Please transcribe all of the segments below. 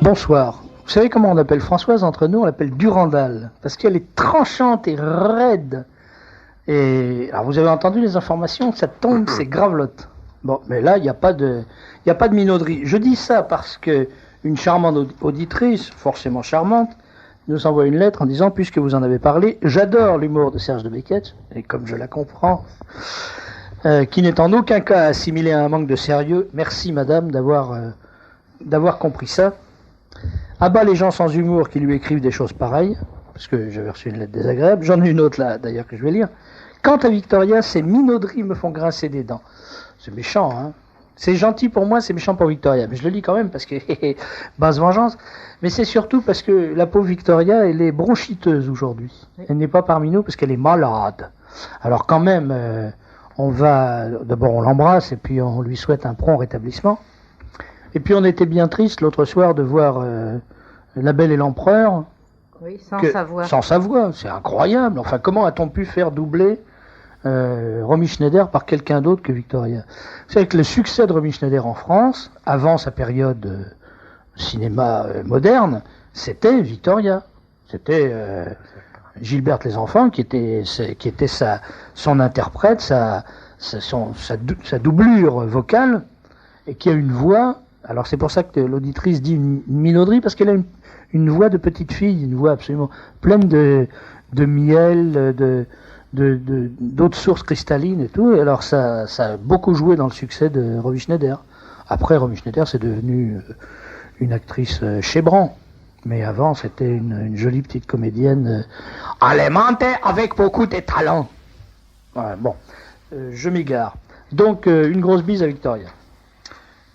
Bonsoir. Vous savez comment on appelle Françoise entre nous? On l'appelle Durandal, parce qu'elle est tranchante et raide. Et alors vous avez entendu les informations, ça tombe, c'est gravelotte. Bon, mais là, il n'y a pas de minauderie. Je dis ça parce que une charmante auditrice, forcément charmante, nous envoie une lettre en disant, puisque vous en avez parlé, j'adore l'humour de Serge de Beketch, et comme je la comprends, qui n'est en aucun cas assimilé à un manque de sérieux. Merci madame d'avoir compris ça. À bas les gens sans humour qui lui écrivent des choses pareilles, parce que j'avais reçu une lettre désagréable. J'en ai une autre là d'ailleurs que je vais lire. Quant à Victoria, ces minauderies me font grincer des dents. C'est méchant, hein. C'est gentil pour moi, c'est méchant pour Victoria. Mais je le lis quand même parce que basse vengeance. Mais c'est surtout parce que la pauvre Victoria, elle est bronchiteuse aujourd'hui. Elle n'est pas parmi nous parce qu'elle est malade. Alors quand même, d'abord on l'embrasse et puis on lui souhaite un prompt rétablissement. Et puis on était bien triste l'autre soir de voir La Belle et l'Empereur. Oui, sans sa voix. Sans sa voix, c'est incroyable. Enfin, comment a-t-on pu faire doubler Romy Schneider par quelqu'un d'autre que Victoria? Vous savez que le succès de Romy Schneider en France, avant sa période cinéma moderne, c'était Victoria. C'était Gilberte les Enfants qui était son interprète, sa doublure vocale, et qui a une voix. Alors c'est pour ça que l'auditrice dit une minauderie, parce qu'elle a une voix de petite fille, une voix absolument pleine de miel, d'autres sources cristallines et tout. Et alors ça a beaucoup joué dans le succès de Romy Schneider. Après, Romy Schneider, c'est devenu une actrice chez Bran. Mais avant, c'était une jolie petite comédienne alimentaire avec beaucoup de talent. Voilà, bon, je m'égare. Donc, une grosse bise à Victoria.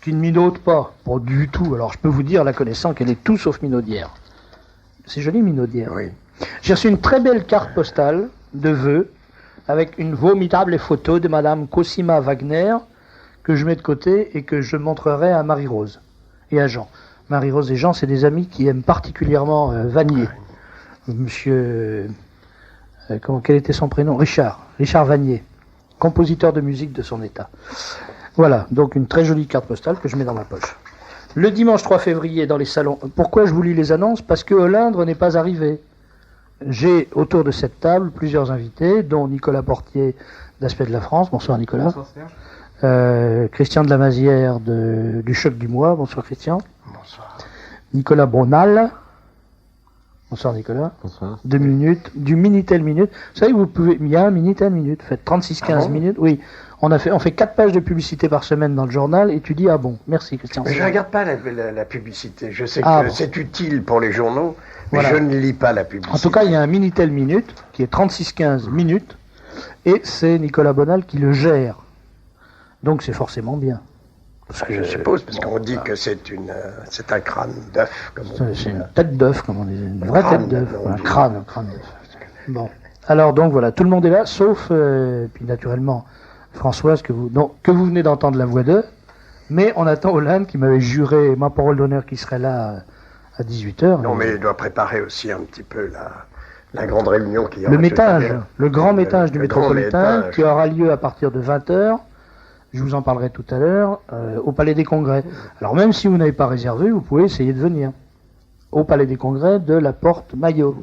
Qui ne minaude pas du tout. Alors je peux vous dire, la connaissant, qu'elle est tout sauf minaudière. C'est joli, minaudière. Oui. J'ai reçu une très belle carte postale de vœux avec une formidable photo de Madame Cosima Wagner que je mets de côté et que je montrerai à Marie-Rose et à Jean. Marie-Rose et Jean, c'est des amis qui aiment particulièrement Vanier. Monsieur... quel était son prénom? Richard Vanier, compositeur de musique de son état. Voilà, donc une très jolie carte postale que je mets dans ma poche. Le dimanche 3 février, dans les salons... Pourquoi je vous lis les annonces? Parce que Olindre n'est pas arrivé. J'ai autour de cette table plusieurs invités, dont Nicolas Portier d'Aspect de la France. Bonsoir Nicolas. Bonsoir Serge. Christian de la Mazière du Choc du Mois. Bonsoir Christian. Bonsoir. Nicolas Bonal. Bonsoir Nicolas. Bonsoir. 2 minutes, du Minitel Minute. Vous savez, il y a un Minitel Minute, faites 36-15 minutes. Oui, on fait 4 pages de publicité par semaine dans le journal et tu dis, ah bon, merci Christian. Mais je ne regarde pas la publicité. Je sais que c'est utile pour les journaux, mais voilà. Je ne lis pas la publicité. En tout cas, il y a un Minitel Minute qui est 36-15 minutes et c'est Nicolas Bonal qui le gère. Donc c'est forcément bien. Je suppose, parce qu'on dit que c'est un crâne d'œuf. C'est une tête d'œuf, comme on dit, une vraie tête d'œuf, un crâne d'œuf. Bon, alors donc voilà, tout le monde est là, sauf, puis naturellement, Françoise, que vous venez d'entendre la voix d'eux, mais on attend Hollande qui m'avait juré, ma parole d'honneur, qu'il serait là à 18h. Non, mais il doit préparer aussi un petit peu la grande réunion qui aura le métage, le grand métage du métropolitain, qui aura lieu à partir de 20h. Je vous en parlerai tout à l'heure, au Palais des Congrès. Alors même si vous n'avez pas réservé, vous pouvez essayer de venir au Palais des Congrès de la Porte Maillot.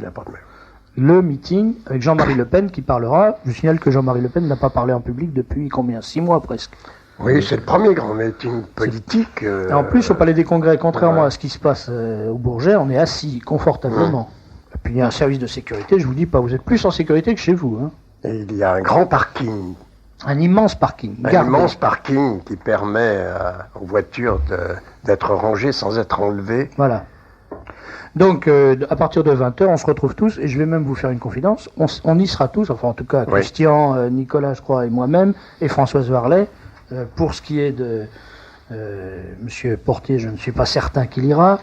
Le meeting avec Jean-Marie Le Pen qui parlera. Je signale que Jean-Marie Le Pen n'a pas parlé en public depuis combien? 6 mois presque. Oui, c'est le premier grand meeting politique. Et en plus, au Palais des Congrès, contrairement à ce qui se passe au Bourget, on est assis confortablement. Et puis il y a un service de sécurité, je vous dis pas, vous êtes plus en sécurité que chez vous. Hein. Et il y a un grand parking. Un immense parking. Immense parking qui permet aux voitures d'être rangées sans être enlevées. Voilà. Donc, à partir de 20h, on se retrouve tous, et je vais même vous faire une confidence, on y sera tous, enfin en tout cas, Christian, Nicolas, je crois, et moi-même, et Françoise Varlet. Pour ce qui est de Monsieur Portier, je ne suis pas certain qu'il ira.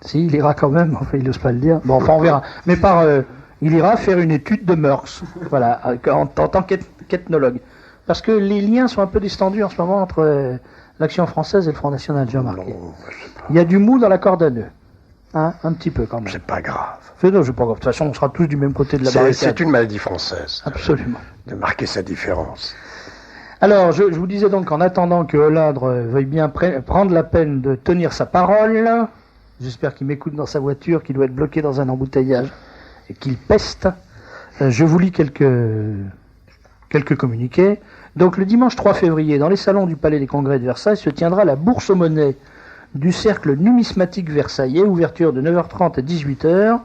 Si, il ira quand même, enfin, il n'ose pas le dire. Bon, enfin, on verra. Mais il ira faire une étude de mœurs, voilà, en tant qu'ethnologue. Parce que les liens sont un peu distendus en ce moment entre l'Action française et le Front National, j'ai remarqué. Il y a du mou dans la corde à nœuds. Hein, un petit peu quand même. C'est pas grave. C'est pas grave. De toute façon, on sera tous du même côté de la barricade. C'est une maladie française. Absolument. De marquer sa différence. Alors, je vous disais donc qu'en attendant que Hollande veuille bien prendre la peine de tenir sa parole, j'espère qu'il m'écoute dans sa voiture, qu'il doit être bloqué dans un embouteillage et qu'il peste. Je vous lis quelques communiqués. Donc le dimanche 3 février, dans les salons du Palais des Congrès de Versailles, se tiendra la bourse aux monnaies du cercle numismatique versaillais, ouverture de 9h30 à 18h.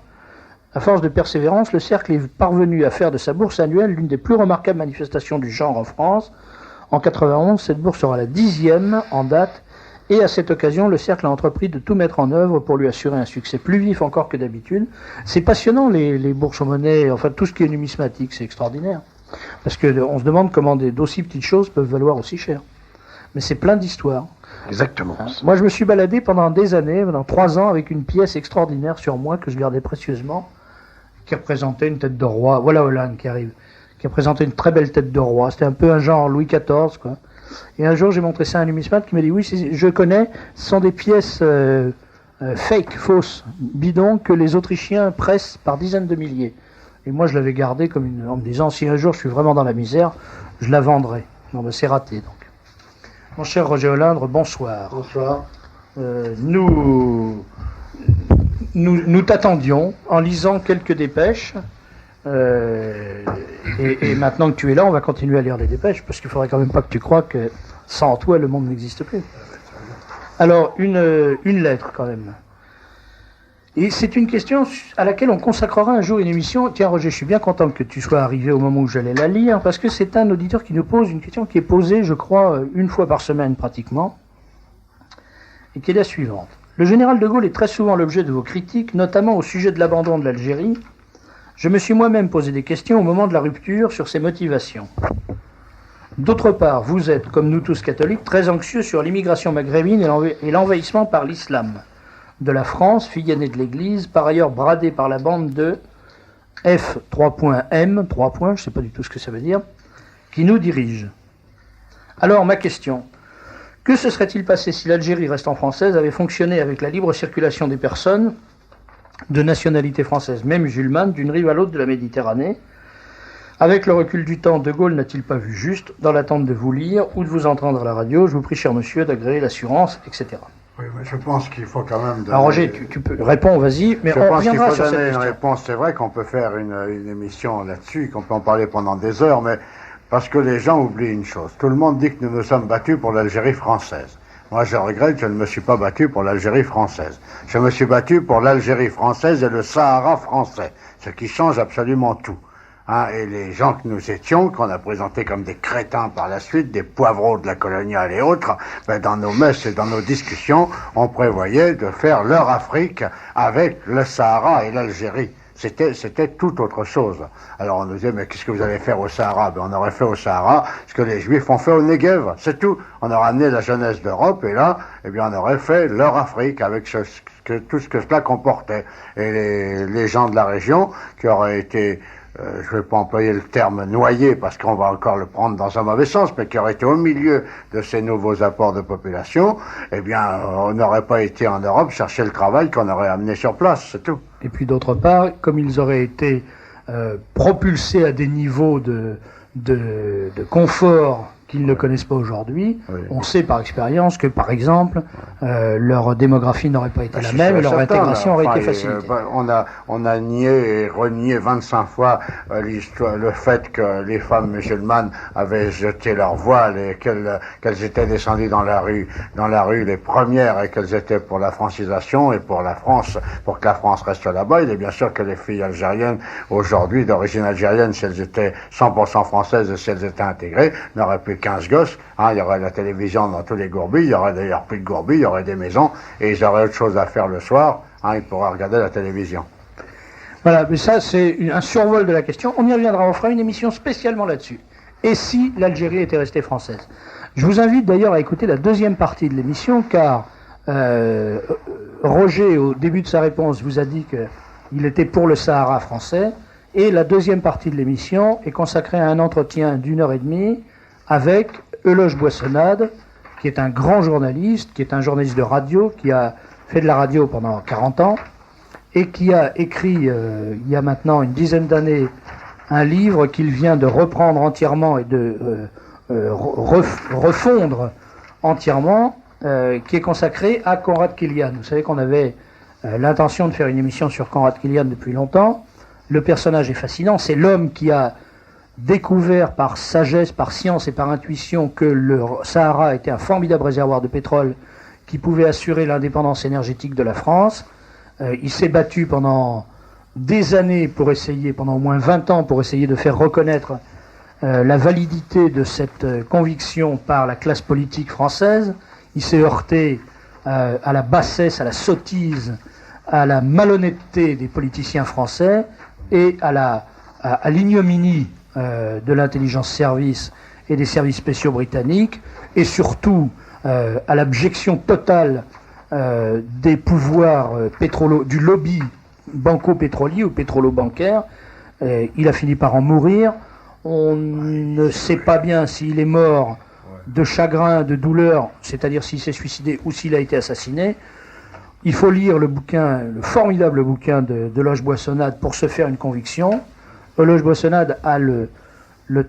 À force de persévérance, le cercle est parvenu à faire de sa bourse annuelle l'une des plus remarquables manifestations du genre en France. En 91, cette bourse sera la 10e en date, et à cette occasion, le cercle a entrepris de tout mettre en œuvre pour lui assurer un succès plus vif encore que d'habitude. C'est passionnant, les bourses aux monnaies, enfin tout ce qui est numismatique, c'est extraordinaire. Parce qu'on se demande comment d'aussi petites choses peuvent valoir aussi cher. Mais c'est plein d'histoires. Exactement. Moi, je me suis baladé pendant des années, pendant 3 ans, avec une pièce extraordinaire sur moi que je gardais précieusement, qui représentait une tête de roi. Voilà Hollande qui arrive, qui représentait une très belle tête de roi. C'était un peu un genre Louis XIV, quoi. Et un jour, j'ai montré ça à un numismate qui m'a dit, oui, je connais, ce sont des pièces fake, fausses, bidons, que les Autrichiens pressent par dizaines de milliers. Et moi, je l'avais gardé en me disant, si un jour je suis vraiment dans la misère, je la vendrai. Non, mais c'est raté, donc. Mon cher Roger Hollande, bonsoir. Bonsoir. Nous t'attendions en lisant quelques dépêches. Et maintenant que tu es là, on va continuer à lire les dépêches, parce qu'il faudrait quand même pas que tu crois que sans toi, le monde n'existe plus. Alors, une lettre quand même. Et c'est une question à laquelle on consacrera un jour une émission. Tiens Roger, je suis bien content que tu sois arrivé au moment où j'allais la lire, parce que c'est un auditeur qui nous pose une question qui est posée, je crois, une fois par semaine pratiquement, et qui est la suivante. Le général de Gaulle est très souvent l'objet de vos critiques, notamment au sujet de l'abandon de l'Algérie. Je me suis moi-même posé des questions au moment de la rupture sur ses motivations. D'autre part, vous êtes, comme nous tous catholiques, très anxieux sur l'immigration maghrébine et l'envahissement par l'islam de la France, fille aînée de l'Église, par ailleurs bradée par la bande de F.M, je ne sais pas du tout ce que ça veut dire, qui nous dirige. Alors, ma question, que se serait-il passé si l'Algérie restant française avait fonctionné avec la libre circulation des personnes de nationalité française, même musulmane, d'une rive à l'autre de la Méditerranée? Avec le recul du temps, De Gaulle n'a-t-il pas vu juste, dans l'attente de vous lire ou de vous entendre à la radio? Je vous prie, cher monsieur, d'agréer l'assurance, etc. Oui, mais je pense qu'il faut quand même donner... Alors Roger, tu peux répondre, vas-y, mais on reviendra sur cette question. Je pense qu'il faut donner une réponse. C'est vrai qu'on peut faire une émission là-dessus, qu'on peut en parler pendant des heures, mais parce que les gens oublient une chose. Tout le monde dit que nous nous sommes battus pour l'Algérie française. Moi, je regrette, je ne me suis pas battu pour l'Algérie française. Je me suis battu pour l'Algérie française et le Sahara français, ce qui change absolument tout. Et les gens que nous étions, qu'on a présentés comme des crétins par la suite, des poivreaux de la coloniale et autres, dans nos messes et dans nos discussions, on prévoyait de faire leur Afrique avec le Sahara et l'Algérie. C'était tout autre chose. Alors on nous disait, mais qu'est-ce que vous allez faire au Sahara? On aurait fait au Sahara ce que les Juifs ont fait au Negev, c'est tout. On aurait amené la jeunesse d'Europe et là, on aurait fait leur Afrique avec tout ce que cela comportait. Et les gens de la région qui auraient été... je ne vais pas employer le terme noyé parce qu'on va encore le prendre dans un mauvais sens, mais qui aurait été au milieu de ces nouveaux apports de population, on n'aurait pas été en Europe chercher le travail qu'on aurait amené sur place, c'est tout. Et puis d'autre part, comme ils auraient été propulsés à des niveaux de confort qu'ils ne connaissent pas aujourd'hui, oui. On sait par expérience que, par exemple, leur démographie n'aurait pas été la même et leur intégration aurait été facilitée. On a nié et renié 25 fois le fait que les femmes musulmanes avaient jeté leur voile et qu'elles étaient descendues dans la rue les premières et qu'elles étaient pour la francisation et pour la France, pour que la France reste là-bas. Il est bien sûr que les filles algériennes, aujourd'hui, d'origine algérienne, si elles étaient 100% françaises et si elles étaient intégrées, n'auraient plus 15 gosses, il y aurait la télévision dans tous les gourbis, il y aurait d'ailleurs plus de gourbis, il y aurait des maisons, et ils auraient autre chose à faire le soir, ils pourraient regarder la télévision. Voilà, mais ça c'est un survol de la question, on y reviendra, on fera une émission spécialement là-dessus. Et si l'Algérie était restée française? Je vous invite d'ailleurs à écouter la deuxième partie de l'émission, car Roger, au début de sa réponse, vous a dit qu'il était pour le Sahara français, et la deuxième partie de l'émission est consacrée à un entretien d'1h30 avec Euloge Boissonnade, qui est un grand journaliste, qui est un journaliste de radio, qui a fait de la radio pendant 40 ans, et qui a écrit, il y a maintenant une dizaine d'années, un livre qu'il vient de reprendre entièrement et de refondre entièrement, qui est consacré à Konrad Kilian. Vous savez qu'on avait l'intention de faire une émission sur Conrad Killian depuis longtemps. Le personnage est fascinant, c'est l'homme qui a découvert par sagesse, par science et par intuition que le Sahara était un formidable réservoir de pétrole qui pouvait assurer l'indépendance énergétique de la France. Il s'est battu pendant des années pour essayer, pendant au moins 20 ans, pour essayer de faire reconnaître la validité de cette conviction par la classe politique française. Il s'est heurté à la bassesse, à la sottise, à la malhonnêteté des politiciens français et à l'ignominie de l'intelligence service et des services spéciaux britanniques, et surtout à l'abjection totale des pouvoirs du lobby banco-pétrolier ou pétrolo-bancaire. Il a fini par en mourir. On ne sait pas bien s'il est mort de chagrin, de douleur, c'est-à-dire s'il s'est suicidé ou s'il a été assassiné. Il faut lire le bouquin, le formidable bouquin de Loge Boissonnade pour se faire une conviction. Loge Boissonnade a le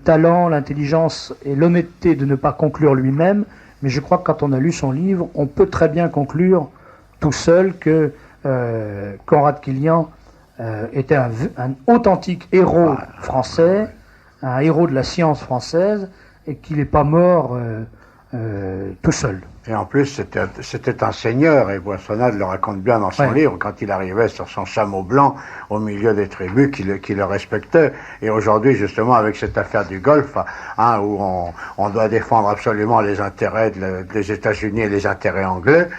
talent, l'intelligence et l'honnêteté de ne pas conclure lui-même, mais je crois que quand on a lu son livre, on peut très bien conclure tout seul que Conrad Killian était un authentique héros français, un héros de la science française, et qu'il n'est pas mort tout seul. Et en plus, c'était un seigneur, et Boissonnade le raconte bien dans son livre, quand il arrivait sur son chameau blanc au milieu des tribus qui le respectaient. Et aujourd'hui, justement, avec cette affaire du Golfe, où on doit défendre absolument les intérêts des États-Unis et les intérêts anglais,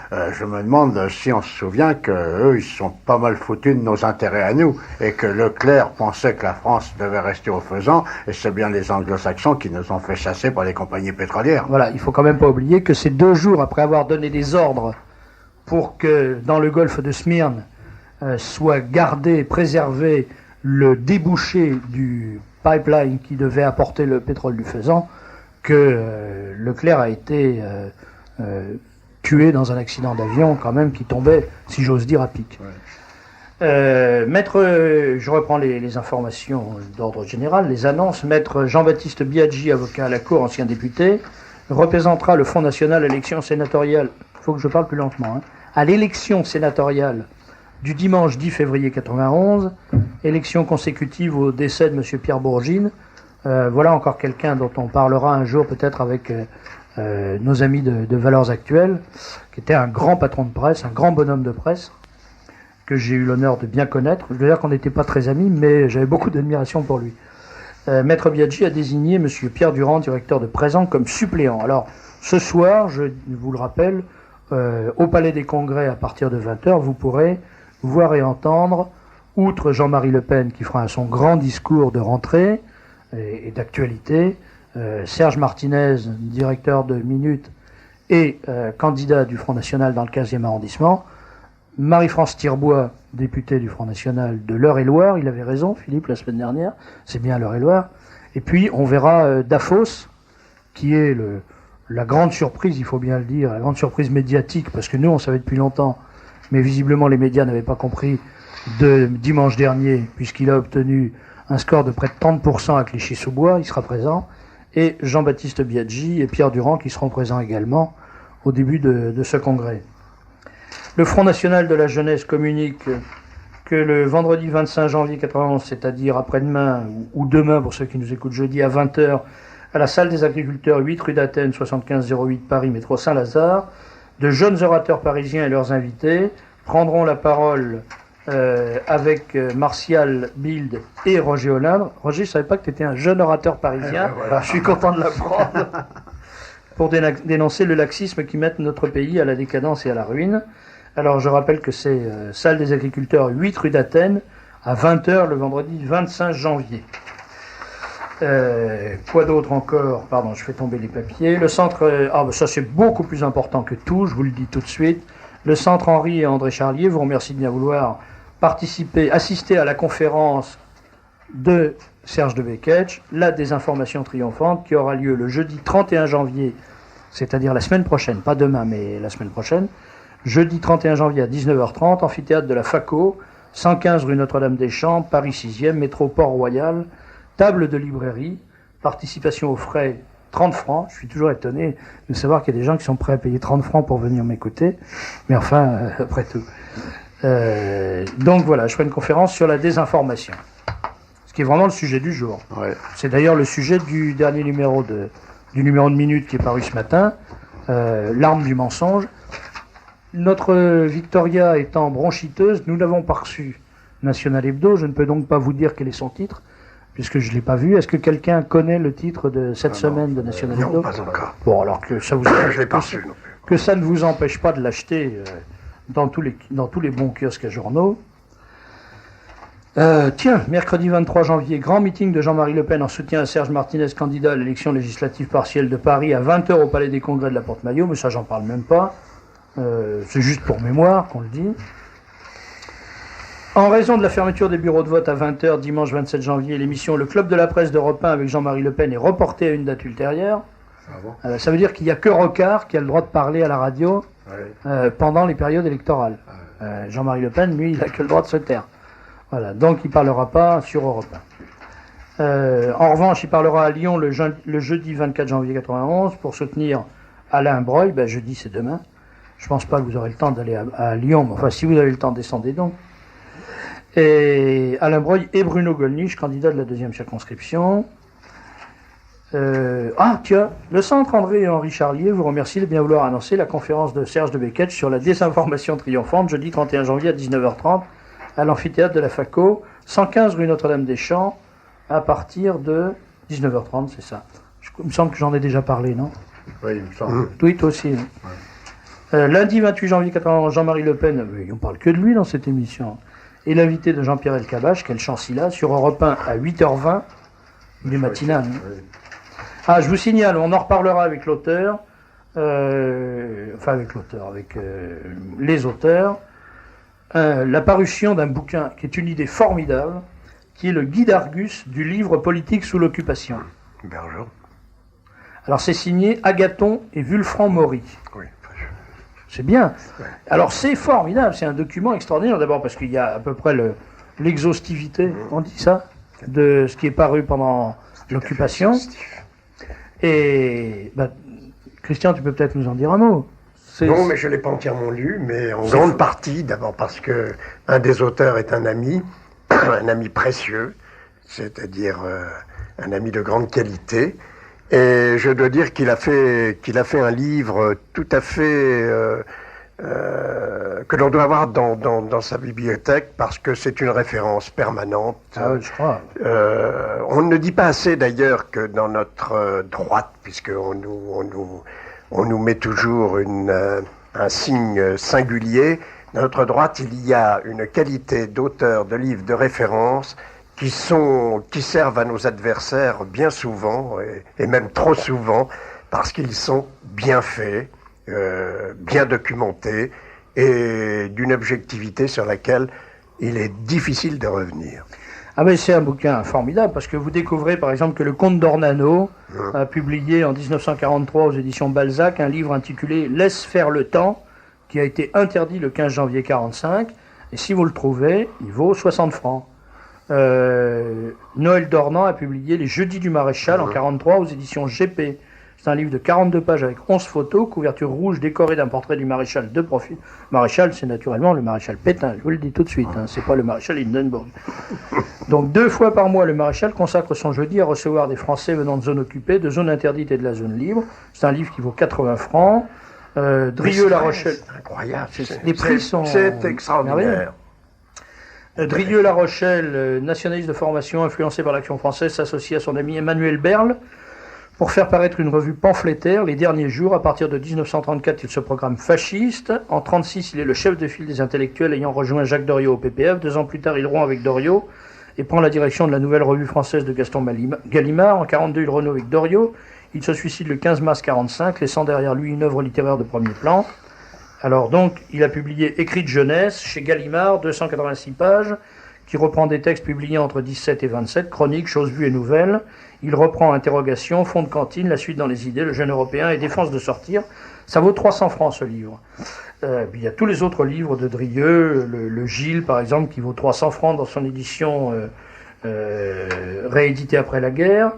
je me demande si on se souvient qu'eux, ils sont pas mal foutus de nos intérêts à nous, et que Leclerc pensait que la France devait rester au faisant, et c'est bien les anglo-saxons qui nous ont fait chasser par les compagnies pétrolières. Voilà, il faut quand même pas oublier que c'est 2 jours après avoir donné des ordres pour que dans le golfe de Smyrne soit gardé, préservé le débouché du pipeline qui devait apporter le pétrole du faisan, que Leclerc a été tué dans un accident d'avion quand même qui tombait, si j'ose dire, à pic. Maître, je reprends les informations d'ordre général, les annonces. Maître Jean-Baptiste Biaggi, avocat à la Cour, ancien député, représentera le Front National à l'élection sénatoriale, il faut que je parle plus lentement, à l'élection sénatoriale du dimanche 10 février 91, élection consécutive au décès de M. Pierre Bourgine. Voilà encore quelqu'un dont on parlera un jour peut-être avec nos amis de Valeurs Actuelles, qui était un grand patron de presse, un grand bonhomme de presse, que j'ai eu l'honneur de bien connaître. Je veux dire qu'on n'était pas très amis, mais j'avais beaucoup d'admiration pour lui. Maître Biaggi a désigné M. Pierre Durand, directeur de Présent, comme suppléant. Alors, ce soir, je vous le rappelle, au Palais des Congrès, à partir de 20h, vous pourrez voir et entendre, outre Jean-Marie Le Pen, qui fera son grand discours de rentrée et d'actualité, Serge Martinez, directeur de Minute et candidat du Front National dans le 15e arrondissement, Marie-France Tirbois, députée du Front National de l'Eure-et-Loire, il avait raison, Philippe, la semaine dernière, c'est bien l'Eure-et-Loire, et puis on verra Dafos, qui est la grande surprise, il faut bien le dire, la grande surprise médiatique, parce que nous on savait depuis longtemps, mais visiblement les médias n'avaient pas compris, de dimanche dernier, puisqu'il a obtenu un score de près de 30% à Clichy-sous-Bois, il sera présent, et Jean-Baptiste Biaggi et Pierre Durand qui seront présents également au début de ce congrès. Le Front National de la Jeunesse communique que le vendredi 25 janvier 91, c'est-à-dire après-demain ou demain pour ceux qui nous écoutent jeudi à 20h, à la salle des agriculteurs 8 rue d'Athènes 7508 Paris métro Saint-Lazare, de jeunes orateurs parisiens et leurs invités prendront la parole avec Martial Bild et Roger Olindre. Roger, je savais pas que tu étais un jeune orateur parisien, voilà. Je suis content de l'apprendre. Pour dénoncer le laxisme qui met notre pays à la décadence et à la ruine. Alors je rappelle que c'est salle des agriculteurs 8 rue d'Athènes à 20h le vendredi 25 janvier. Quoi d'autre encore? Pardon, je fais tomber les papiers. Le centre, ça c'est beaucoup plus important que tout, je vous le dis tout de suite. Le centre Henri et André Charlier vous remercie de bien vouloir assister à la conférence de Serge de Beketch, la désinformation triomphante, qui aura lieu le jeudi 31 janvier, c'est-à-dire la semaine prochaine, pas demain, mais la semaine prochaine, jeudi 31 janvier à 19h30, amphithéâtre de la FACO, 115 rue Notre-Dame-des-Champs, Paris 6e, métro Port-Royal, table de librairie, participation aux frais 30 francs. Je suis toujours étonné de savoir qu'il y a des gens qui sont prêts à payer 30 francs pour venir m'écouter. Mais enfin, après tout. Donc voilà, je ferai une conférence sur la désinformation. Ce qui est vraiment le sujet du jour. Ouais. C'est d'ailleurs le sujet du dernier numéro du numéro de Minute qui est paru ce matin, l'arme du mensonge. Notre Victoria étant bronchiteuse, nous n'avons pas reçu National Hebdo, je ne peux donc pas vous dire quel est son titre, puisque je ne l'ai pas vu. Est-ce que quelqu'un connaît le titre de cette semaine de National Hebdo ? Non, pas encore. Bon, alors que ça vous Je l'ai pas reçu non plus. que ça ne vous empêche pas de l'acheter dans tous les bons kiosques à journaux. Tiens, mercredi 23 janvier, grand meeting de Jean-Marie Le Pen en soutien à Serge Martinez, candidat à l'élection législative partielle de Paris à 20h au Palais des Congrès de la Porte-Maillot, mais ça j'en parle même pas. C'est juste pour mémoire qu'on le dit. En raison de la fermeture des bureaux de vote à 20h dimanche 27 janvier, l'émission Le Club de la Presse d'Europe 1 avec Jean-Marie Le Pen est reportée à une date ultérieure. Ah bon ? Ça veut dire qu'il n'y a que Rocard qui a le droit de parler à la radio pendant les périodes électorales. Jean-Marie Le Pen, lui, il n'a que le droit de se taire. Voilà, donc il ne parlera pas sur Europe 1. En revanche, il parlera à Lyon le jeudi 24 janvier 91 pour soutenir Alain Breuil. Jeudi, c'est demain. Je ne pense pas que vous aurez le temps d'aller à Lyon, mais enfin, si vous avez le temps, descendez donc. Et Alain Breuil et Bruno Gollnisch, candidat de la 2e circonscription. Tiens, le Centre André et Henri Charlier vous remercie de bien vouloir annoncer la conférence de Serge de Beckett sur la désinformation triomphante, jeudi 31 janvier à 19h30, à l'amphithéâtre de la FACO, 115 rue Notre-Dame-des-Champs, à partir de 19h30, c'est ça. Il me semble que j'en ai déjà parlé, non ? Oui, il me semble. Oui, toi aussi. Lundi 28 janvier 91, Jean-Marie Le Pen, on parle que de lui dans cette émission, et l'invité de Jean-Pierre Elkabbach, quelle chance il a, sur Europe 1 à 8h20, du matinal. Je vous signale, on en reparlera avec l'auteur, avec les auteurs, la parution d'un bouquin qui est une idée formidable, qui est le guide Argus du livre politique sous l'occupation. Bergeron. Alors c'est signé Agathon et Wulfran-Maury. Oui. C'est bien. Alors c'est formidable, c'est un document extraordinaire d'abord parce qu'il y a à peu près l'exhaustivité, on dit ça, de ce qui est paru pendant l'occupation. Et Christian, tu peux peut-être nous en dire un mot. Non, mais je ne l'ai pas entièrement lu, mais en grande partie, d'abord parce que un des auteurs est un ami précieux, c'est-à-dire un ami de grande qualité. Et je dois dire qu'il a fait un livre tout à fait que l'on doit avoir dans sa bibliothèque parce que c'est une référence permanente. Ah oui, je crois. On ne dit pas assez d'ailleurs que dans notre droite, puisqu'on nous met toujours un signe singulier, dans notre droite il y a une qualité d'auteur de livres de référence qui servent à nos adversaires bien souvent, et même trop souvent, parce qu'ils sont bien faits, bien documentés, et d'une objectivité sur laquelle il est difficile de revenir. Ah ben c'est un bouquin formidable, parce que vous découvrez par exemple que le comte d'Ornano a publié en 1943 aux éditions Balzac un livre intitulé « Laisse faire le temps », qui a été interdit le 15 janvier 1945, et si vous le trouvez, il vaut 60 francs. Noël Dornan a publié Les Jeudis du Maréchal en 1943 aux éditions GP. C'est un livre de 42 pages avec 11 photos, couverture rouge décorée d'un portrait du maréchal de profil. Maréchal, c'est naturellement le maréchal Pétain, je vous le dis tout de suite, c'est pas le maréchal Hindenburg. Donc 2 fois par mois, le maréchal consacre son jeudi à recevoir des Français venant de zones occupées, de zones interdites et de la zone libre. C'est un livre qui vaut 80 francs. Drieux-La Rochelle. C'est incroyable. Les prix sont... C'est extraordinaire. Drieux-La Rochelle, nationaliste de formation influencé par l'Action française, s'associe à son ami Emmanuel Berle pour faire paraître une revue pamphlétaire les derniers jours. À partir de 1934, il se programme fasciste. En 1936, il est le chef de file des intellectuels ayant rejoint Jacques Doriot au PPF. 2 ans plus tard, il rompt avec Doriot et prend la direction de la nouvelle revue française de Gaston Gallimard. En 1942, il renoue avec Doriot. Il se suicide le 15 mars 1945, laissant derrière lui une œuvre littéraire de premier plan. Alors donc, il a publié Écrits de jeunesse chez Gallimard, 286 pages, qui reprend des textes publiés entre 17 et 27, chroniques, choses vues et nouvelles. Il reprend Interrogations, Fonds de cantine, La suite dans les idées, Le jeune européen et Défense de sortir. Ça vaut 300 francs ce livre. Puis il y a tous les autres livres de Drieux, le Gilles par exemple, qui vaut 300 francs dans son édition rééditée après la guerre.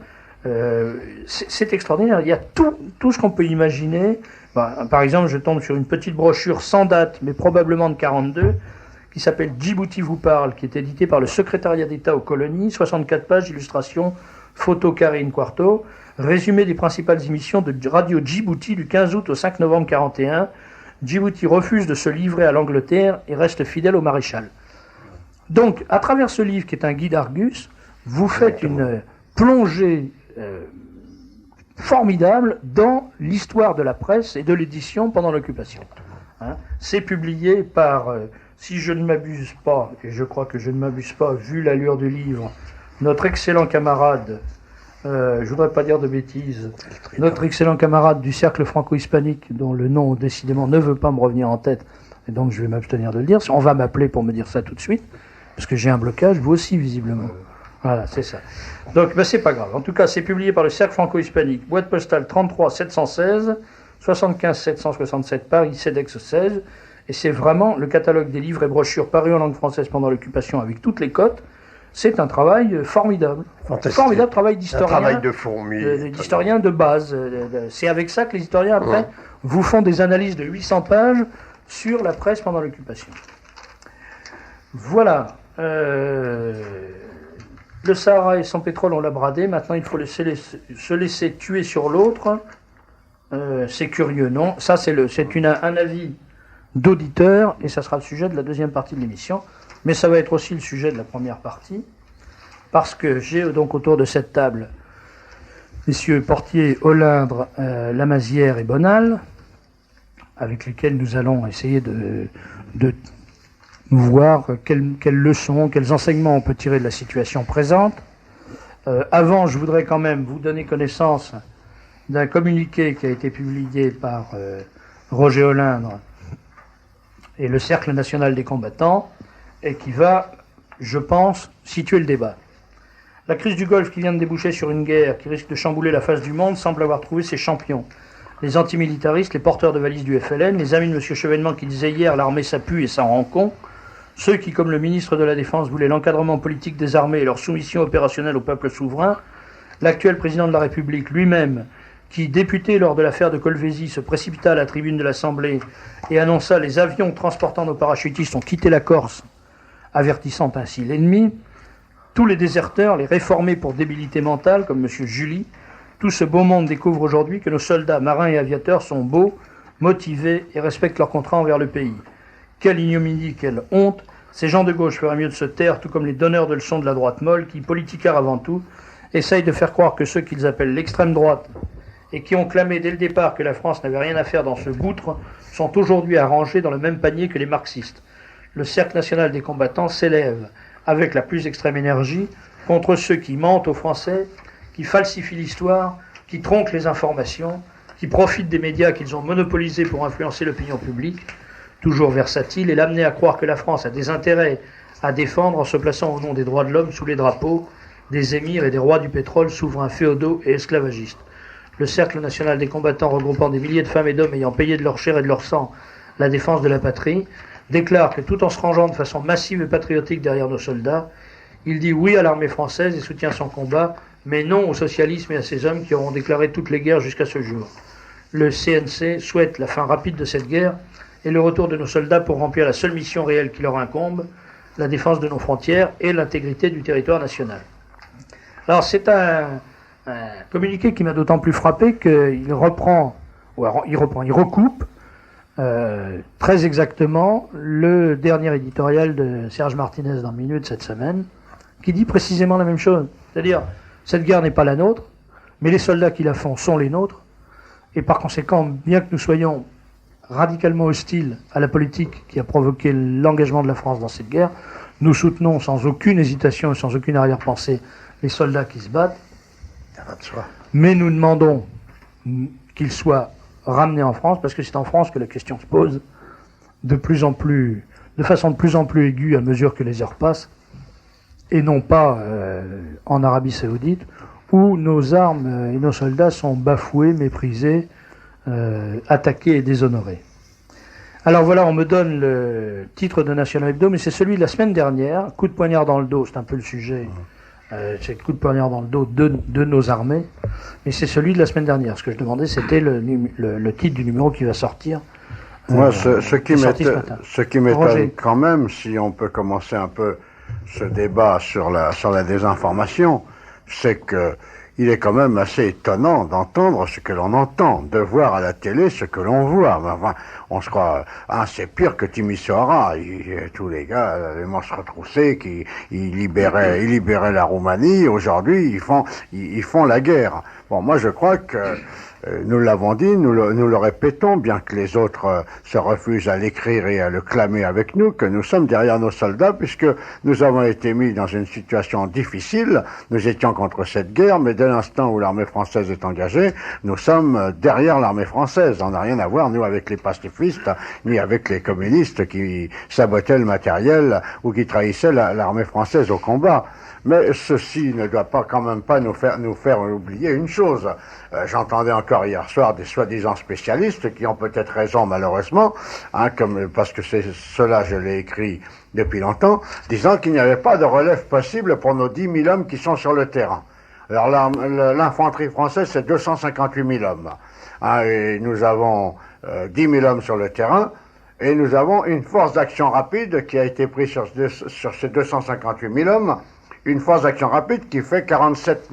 C'est extraordinaire. Il y a tout ce qu'on peut imaginer. Par exemple, je tombe sur une petite brochure sans date, mais probablement de 42, qui s'appelle Djibouti vous parle, qui est édité par le secrétariat d'État aux colonies, 64 pages d'illustrations, photo Karine Quarto, résumé des principales émissions de Radio Djibouti du 15 août au 5 novembre 41. Djibouti refuse de se livrer à l'Angleterre et reste fidèle au maréchal. Donc, à travers ce livre qui est un guide Argus, vous faites une plongée formidable dans l'histoire de la presse et de l'édition pendant l'occupation. C'est publié par, si je ne m'abuse pas, et je crois que je ne m'abuse pas, vu l'allure du livre, notre excellent camarade, je voudrais pas dire de bêtises, notre excellent camarade du cercle franco-hispanique, dont le nom décidément ne veut pas me revenir en tête, et donc je vais m'abstenir de le dire. On va m'appeler pour me dire ça tout de suite, parce que j'ai un blocage, vous aussi visiblement. Voilà, c'est ça. Donc, c'est pas grave. En tout cas, c'est publié par le Cercle franco-hispanique, boîte postale 33 716, 75 767 Paris, CEDEX 16. Et c'est vraiment le catalogue des livres et brochures parus en langue française pendant l'occupation avec toutes les cotes. C'est un travail formidable. Fantastique. Formidable travail d'historien. Un travail de fourmi. D'historien de base. C'est avec ça que les historiens, après, vous font des analyses de 800 pages sur la presse pendant l'occupation. Voilà. Le Sahara et son pétrole, on l'a bradé. Maintenant, il faut se laisser tuer sur l'autre. C'est curieux, non? Ça, c'est un avis d'auditeur, et ça sera le sujet de la deuxième partie de l'émission. Mais ça va être aussi le sujet de la première partie, parce que j'ai donc autour de cette table messieurs Portier, Olindre, Lamazière et Bonal, avec lesquels nous allons essayer de voir quelles leçons, quels enseignements on peut tirer de la situation présente. Avant, je voudrais quand même vous donner connaissance d'un communiqué qui a été publié par Roger Olindre et le Cercle national des combattants, et qui va, je pense, situer le débat. La crise du Golfe qui vient de déboucher sur une guerre qui risque de chambouler la face du monde semble avoir trouvé ses champions. Les antimilitaristes, les porteurs de valises du FLN, les amis de M. Chevènement qui disait hier « l'armée ça pue et ça rend con », ceux qui, comme le ministre de la Défense, voulaient l'encadrement politique des armées et leur soumission opérationnelle au peuple souverain, l'actuel président de la République lui-même, qui, député lors de l'affaire de Colvézi, se précipita à la tribune de l'Assemblée et annonça « les avions transportant nos parachutistes ont quitté la Corse », avertissant ainsi l'ennemi, tous les déserteurs, les réformés pour débilité mentale, comme M. Julie, tout ce beau monde découvre aujourd'hui que nos soldats, marins et aviateurs sont beaux, motivés et respectent leurs contrats envers le pays. Quelle ignominie, quelle honte! Ces gens de gauche feraient mieux de se taire, tout comme les donneurs de leçons de la droite molle, qui, politicards avant tout, essayent de faire croire que ceux qu'ils appellent l'extrême droite, et qui ont clamé dès le départ que la France n'avait rien à faire dans ce gouffre, sont aujourd'hui à ranger dans le même panier que les marxistes. Le Cercle national des combattants s'élève, avec la plus extrême énergie, contre ceux qui mentent aux Français, qui falsifient l'histoire, qui tronquent les informations, qui profitent des médias qu'ils ont monopolisés pour influencer l'opinion publique, toujours versatile, et l'amener à croire que la France a des intérêts à défendre en se plaçant au nom des droits de l'homme sous les drapeaux des émirs et des rois du pétrole, souverains féodaux et esclavagistes. Le Cercle national des combattants, regroupant des milliers de femmes et d'hommes ayant payé de leur chair et de leur sang la défense de la patrie, déclare que tout en se rangeant de façon massive et patriotique derrière nos soldats, il dit oui à l'armée française et soutient son combat, mais non au socialisme et à ces hommes qui auront déclaré toutes les guerres jusqu'à ce jour. Le CNC souhaite la fin rapide de cette guerre et le retour de nos soldats pour remplir la seule mission réelle qui leur incombe, la défense de nos frontières et l'intégrité du territoire national. Alors c'est un communiqué qui m'a d'autant plus frappé qu'il il recoupe très exactement le dernier éditorial de Serge Martinez dans Minute cette semaine, qui dit précisément la même chose. C'est-à-dire, cette guerre n'est pas la nôtre, mais les soldats qui la font sont les nôtres, et par conséquent, bien que nous soyons radicalement hostiles à la politique qui a provoqué l'engagement de la France dans cette guerre, nous soutenons sans aucune hésitation et sans aucune arrière-pensée les soldats qui se battent, mais nous demandons qu'ils soient ramenés en France, parce que c'est en France que la question se pose de façon de plus en plus aiguë à mesure que les heures passent, et non pas en Arabie Saoudite, où nos armes et nos soldats sont bafoués, méprisés, attaqués et déshonorés. Alors voilà, on me donne le titre de National Hebdo, mais c'est celui de la semaine dernière, coup de poignard dans le dos, c'est un peu le sujet C'est le coup de poignard dans le dos de nos armées. Mais c'est celui de la semaine dernière. Ce que je demandais, c'était le titre du numéro qui va sortir. Moi, ce qui m'étonne quand même, si on peut commencer un peu ce débat sur la désinformation, c'est que il est quand même assez étonnant d'entendre ce que l'on entend, de voir à la télé ce que l'on voit. Enfin, on se croit, c'est pire que Timisoara. Tous les gars, les manches retroussées, ils libéraient la Roumanie. Aujourd'hui, ils font la guerre. Bon, moi, je crois que nous l'avons dit, nous le répétons, bien que les autres se refusent à l'écrire et à le clamer avec nous, que nous sommes derrière nos soldats, puisque nous avons été mis dans une situation difficile. Nous étions contre cette guerre, mais dès l'instant où l'armée française est engagée, nous sommes derrière l'armée française. On n'a rien à voir, nous, avec les pacifistes, ni avec les communistes qui sabotaient le matériel ou qui trahissaient l'armée française au combat. Mais ceci ne doit quand même pas nous faire oublier une chose. J'entendais encore hier soir des soi-disant spécialistes qui ont peut-être raison malheureusement, parce que cela je l'ai écrit depuis longtemps, disant qu'il n'y avait pas de relève possible pour nos 10 000 hommes qui sont sur le terrain. Alors l'infanterie française c'est 258 000 hommes. Et nous avons 10 000 hommes sur le terrain. Et nous avons une force d'action rapide qui a été prise sur ces 258 000 hommes. Une force d'action rapide qui fait 47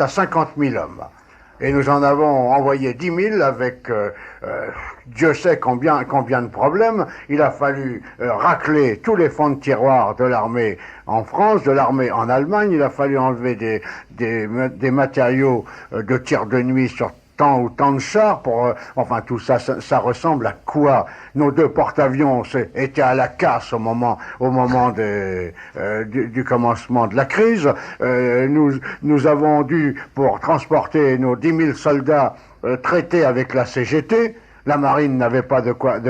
à 50 000 hommes. Et nous en avons envoyé 10 000 avec Dieu sait combien de problèmes. Il a fallu racler tous les fonds de tiroir de l'armée en France, de l'armée en Allemagne. Il a fallu enlever des matériaux de tir de nuit sur tant ou tant de chars enfin tout ça, ça ressemble à quoi? Nos 2 porte-avions étaient à la casse au moment du commencement de la crise. Nous avons dû, pour transporter nos 10 000 soldats, traiter avec la CGT. La marine n'avait pas de quoi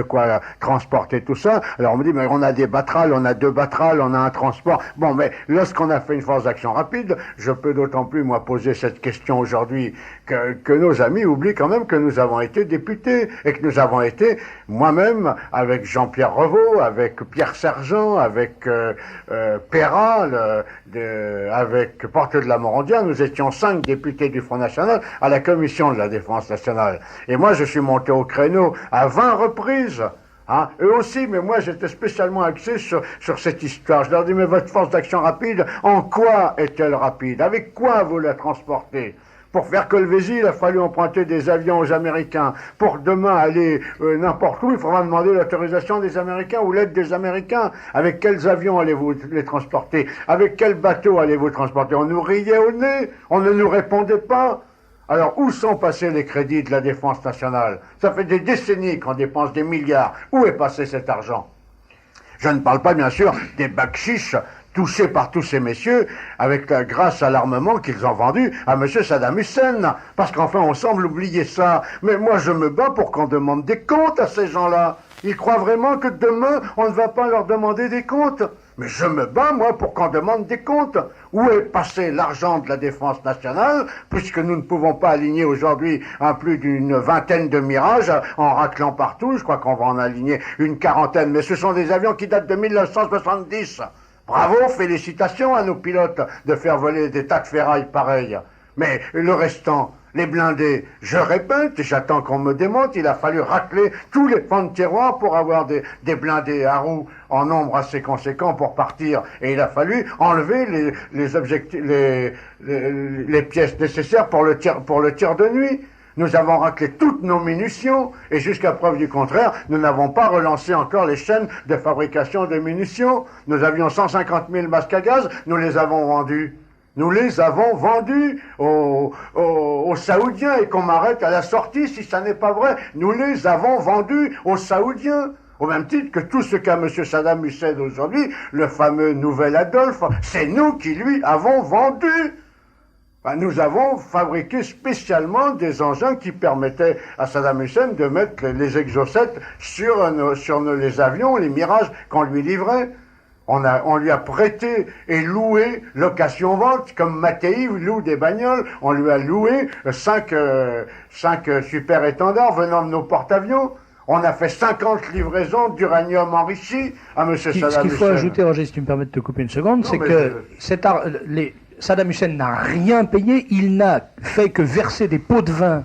transporter tout ça. Alors on me dit, mais on a des battrales, on a 2 battrales, on a un transport. Bon, mais lorsqu'on a fait une force d'action rapide, je peux d'autant plus, moi, poser cette question aujourd'hui que nos amis oublient quand même que nous avons été députés et que nous avons été, moi-même, avec Jean-Pierre Revaux, avec Pierre Sergent, avec Perra, avec Porte de la Morondière, nous étions 5 députés du Front National à la Commission de la Défense Nationale. Et moi, je suis monté au créneau à 20 reprises. Eux aussi, mais moi j'étais spécialement axé sur cette histoire. Je leur dis, mais votre force d'action rapide, en quoi est-elle rapide? Avec quoi vous la transportez? Pour faire Colvézi, il a fallu emprunter des avions aux Américains. Pour demain aller n'importe où, il faudra demander l'autorisation des Américains ou l'aide des Américains. Avec quels avions allez-vous les transporter? Avec quels bateaux allez-vous transporter? On nous riait au nez, on ne nous répondait pas. Alors, où sont passés les crédits de la défense nationale? Ça fait des décennies qu'on dépense des milliards. Où est passé cet argent? Je ne parle pas, bien sûr, des bakchiches touchés par tous ces messieurs grâce à l'armement qu'ils ont vendu à M. Saddam Hussein. Parce qu'enfin, on semble oublier ça. Mais moi, je me bats pour qu'on demande des comptes à ces gens-là. Ils croient vraiment que demain, on ne va pas leur demander des comptes? Mais je me bats, moi, pour qu'on demande des comptes. Où est passé l'argent de la défense nationale, puisque nous ne pouvons pas aligner aujourd'hui plus d'une vingtaine de Mirages en raclant partout. Je crois qu'on va en aligner une quarantaine, mais ce sont des avions qui datent de 1970. Bravo, félicitations à nos pilotes de faire voler des tas de ferrailles pareilles. Mais le restant, les blindés, je répète, j'attends qu'on me démonte, il a fallu racler tous les fonds de tiroir pour avoir des blindés à roues en nombre assez conséquent pour partir. Et il a fallu enlever les pièces nécessaires pour le tir de nuit. Nous avons raclé toutes nos munitions et jusqu'à preuve du contraire, nous n'avons pas relancé encore les chaînes de fabrication de munitions. Nous avions 150 000 masques à gaz, nous les avons vendus. Nous les avons vendus aux Saoudiens et qu'on m'arrête à la sortie si ça n'est pas vrai. Nous les avons vendus aux Saoudiens. Au même titre que tout ce qu'a M. Saddam Hussein aujourd'hui, le fameux nouvel Adolphe, c'est nous qui lui avons vendu. Nous avons fabriqué spécialement des engins qui permettaient à Saddam Hussein de mettre les exocets sur les avions, les Mirages qu'on lui livrait. On lui a prêté et loué location-vente, comme Mattei loue des bagnoles. On lui a loué 5 super étendards venant de nos porte-avions. On a fait 50 livraisons d'uranium enrichi à M. Saddam Hussein. Ce qu'il faut ajouter, Roger, si tu me permets de te couper une seconde, c'est que Saddam Hussein n'a rien payé, il n'a fait que verser des pots de vin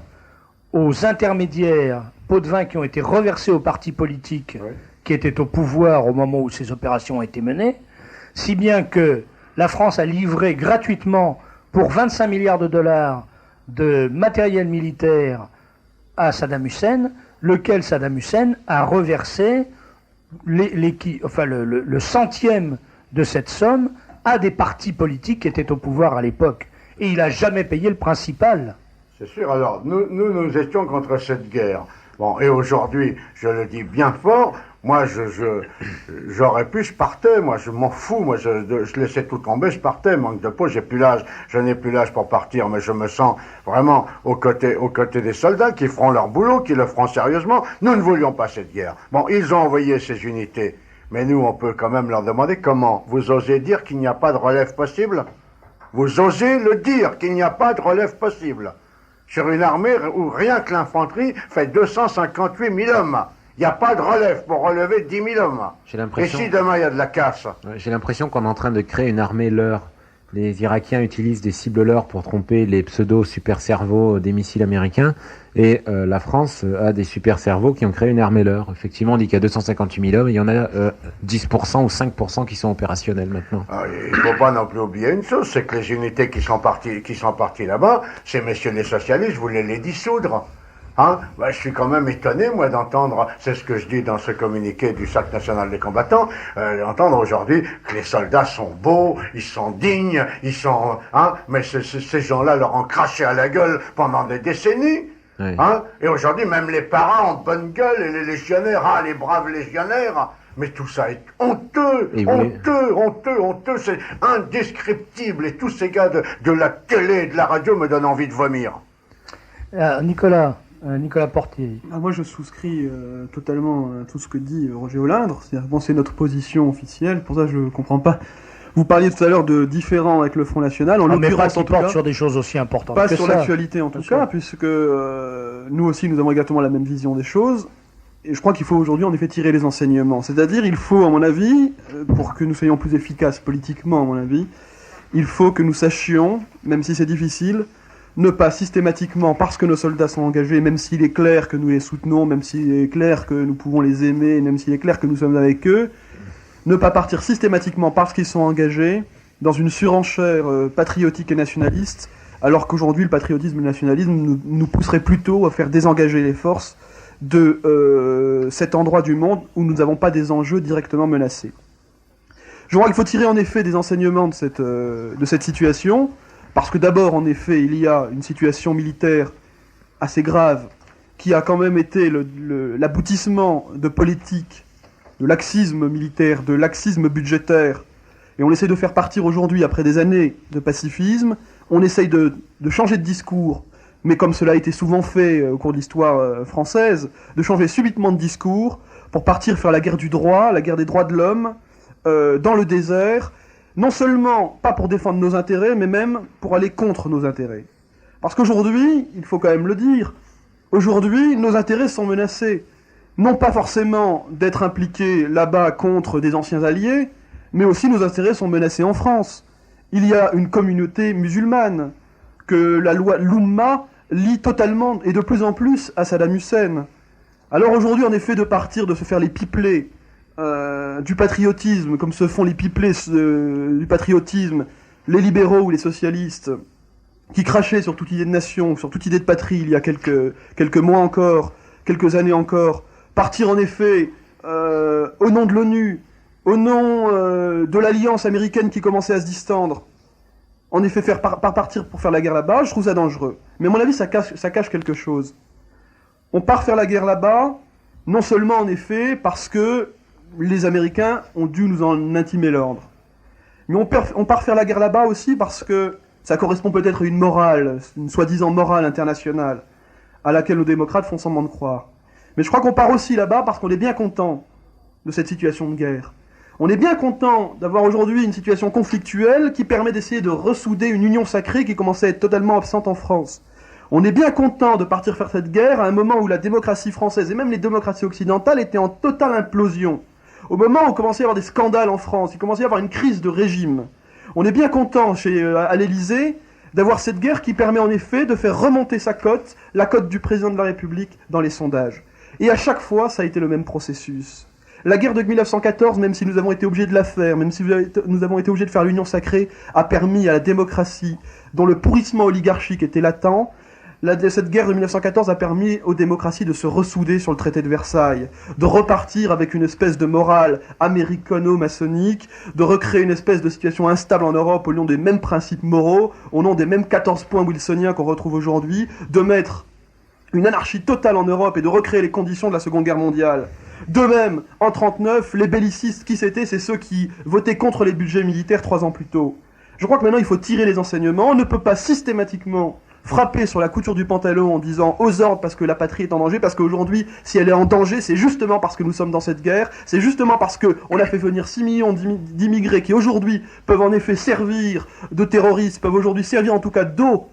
aux intermédiaires, pots de vin qui ont été reversés aux partis politiques qui étaient au pouvoir au moment où ces opérations ont été menées, si bien que la France a livré gratuitement pour 25 milliards de dollars de matériel militaire à Saddam Hussein, lequel Saddam Hussein a reversé le centième de cette somme à des partis politiques qui étaient au pouvoir à l'époque. Et il n'a jamais payé le principal. C'est sûr. Alors, nous étions contre cette guerre. Bon, et aujourd'hui, je le dis bien fort, moi, j'aurais pu, je partais, moi, je m'en fous, moi, je laissais tout tomber, je partais, manque de peau, je n'ai plus l'âge pour partir, mais je me sens vraiment aux côtés des soldats qui feront leur boulot, qui le feront sérieusement. Nous ne voulions pas cette guerre. Bon, ils ont envoyé ces unités, mais nous, on peut quand même leur demander comment. Vous osez dire qu'il n'y a pas de relève possible? Vous osez le dire qu'il n'y a pas de relève possible sur une armée où rien que l'infanterie fait 258 000 hommes. Il n'y a pas de relève pour relever 10 000 hommes. Et si demain il y a de la casse? J'ai l'impression qu'on est en train de créer une armée leurre. Les Irakiens utilisent des cibles leurres pour tromper les pseudo-super-cerveaux des missiles américains. Et la France a des super-cerveaux qui ont créé une armée leurre. Effectivement, on dit qu'il y a 258 000 hommes et il y en a 10% ou 5% qui sont opérationnels maintenant. Il ne faut pas non plus oublier une chose, c'est que les unités qui sont parties là-bas, ces messieurs les socialistes voulaient les dissoudre. Je suis quand même étonné, moi, d'entendre, c'est ce que je dis dans ce communiqué du Cercle national des combattants, d'entendre aujourd'hui que les soldats sont beaux, ils sont dignes, mais ces gens-là leur ont craché à la gueule pendant des décennies. Oui. Et aujourd'hui, même les parents ont bonne gueule, et les légionnaires, les braves légionnaires. Mais tout ça est honteux, honteux, c'est indescriptible. Et tous ces gars de la télé et de la radio me donnent envie de vomir. Nicolas Portier. Moi, je souscris totalement à tout ce que dit Roger Olindre. C'est-à-dire, bon, c'est notre position officielle. Pour ça, je ne comprends pas. Vous parliez tout à l'heure de différents avec le Front National. Mais pas qui porte sur des choses aussi importantes. Pas sur l'actualité en tout cas, puisque nous aussi, nous avons exactement la même vision des choses. Et je crois qu'il faut aujourd'hui, en effet, tirer les enseignements. C'est-à-dire, il faut, à mon avis, pour que nous soyons plus efficaces politiquement, à mon avis, il faut que nous sachions, même si c'est difficile, ne pas systématiquement, parce que nos soldats sont engagés, même s'il est clair que nous les soutenons, même s'il est clair que nous pouvons les aimer, même s'il est clair que nous sommes avec eux, ne pas partir systématiquement parce qu'ils sont engagés dans une surenchère patriotique et nationaliste, alors qu'aujourd'hui le patriotisme et le nationalisme nous pousserait plutôt à faire désengager les forces de cet endroit du monde où nous n'avons pas des enjeux directement menacés. Je crois qu'il faut tirer en effet des enseignements de cette situation, parce que d'abord, en effet, il y a une situation militaire assez grave qui a quand même été l'aboutissement de politiques, de laxisme militaire, de laxisme budgétaire. Et on essaie de faire partir aujourd'hui, après des années de pacifisme, on essaye de changer de discours, mais comme cela a été souvent fait au cours de l'histoire française, de changer subitement de discours pour partir faire la guerre du droit, la guerre des droits de l'homme, dans le désert, non seulement pas pour défendre nos intérêts, mais même pour aller contre nos intérêts. Parce qu'aujourd'hui, il faut quand même le dire, aujourd'hui, nos intérêts sont menacés. Non pas forcément d'être impliqués là-bas contre des anciens alliés, mais aussi nos intérêts sont menacés en France. Il y a une communauté musulmane que la loi l'Oumma lie totalement et de plus en plus à Saddam Hussein. Alors aujourd'hui, en effet, de partir, de se faire les pipelets du patriotisme, comme se font les pipelets du patriotisme, les libéraux ou les socialistes, qui crachaient sur toute idée de nation, sur toute idée de patrie il y a quelques mois encore, quelques années encore, partir en effet au nom de l'ONU, au nom de l'alliance américaine qui commençait à se distendre, en effet partir pour faire la guerre là-bas, je trouve ça dangereux. Mais à mon avis, ça cache quelque chose. On part faire la guerre là-bas, non seulement en effet parce que les Américains ont dû nous en intimer l'ordre, mais on part faire la guerre là-bas aussi parce que ça correspond peut-être à une morale, une soi-disant morale internationale, à laquelle nos démocrates font semblant de croire. Mais je crois qu'on part aussi là-bas parce qu'on est bien content de cette situation de guerre. On est bien content d'avoir aujourd'hui une situation conflictuelle qui permet d'essayer de ressouder une union sacrée qui commençait à être totalement absente en France. On est bien content de partir faire cette guerre à un moment où la démocratie française et même les démocraties occidentales étaient en totale implosion. Au moment où il commençait à y avoir des scandales en France, il commençait à y avoir une crise de régime. On est bien content à l'Élysée d'avoir cette guerre qui permet en effet de faire remonter sa cote, la cote du président de la République dans les sondages. Et à chaque fois, ça a été le même processus. La guerre de 1914, même si nous avons été obligés de la faire, même si nous avons été obligés de faire l'union sacrée, a permis à la démocratie, dont le pourrissement oligarchique était latent, cette guerre de 1914 a permis aux démocraties de se ressouder sur le traité de Versailles, de repartir avec une espèce de morale américano-maçonnique, de recréer une espèce de situation instable en Europe au nom des mêmes principes moraux, au nom des mêmes 14 points wilsoniens qu'on retrouve aujourd'hui, de mettre une anarchie totale en Europe et de recréer les conditions de la Seconde Guerre mondiale. De même, en 1939, les bellicistes, qui c'était? C'est ceux qui votaient contre les budgets militaires 3 ans plus tôt. Je crois que maintenant il faut tirer les enseignements. On ne peut pas systématiquement frapper sur la couture du pantalon en disant aux ordres parce que la patrie est en danger, parce qu'aujourd'hui, si elle est en danger, c'est justement parce que nous sommes dans cette guerre, c'est justement parce qu'on a fait venir 6 millions d'immigrés qui aujourd'hui peuvent en effet servir de terroristes, peuvent aujourd'hui servir en tout cas d'eau,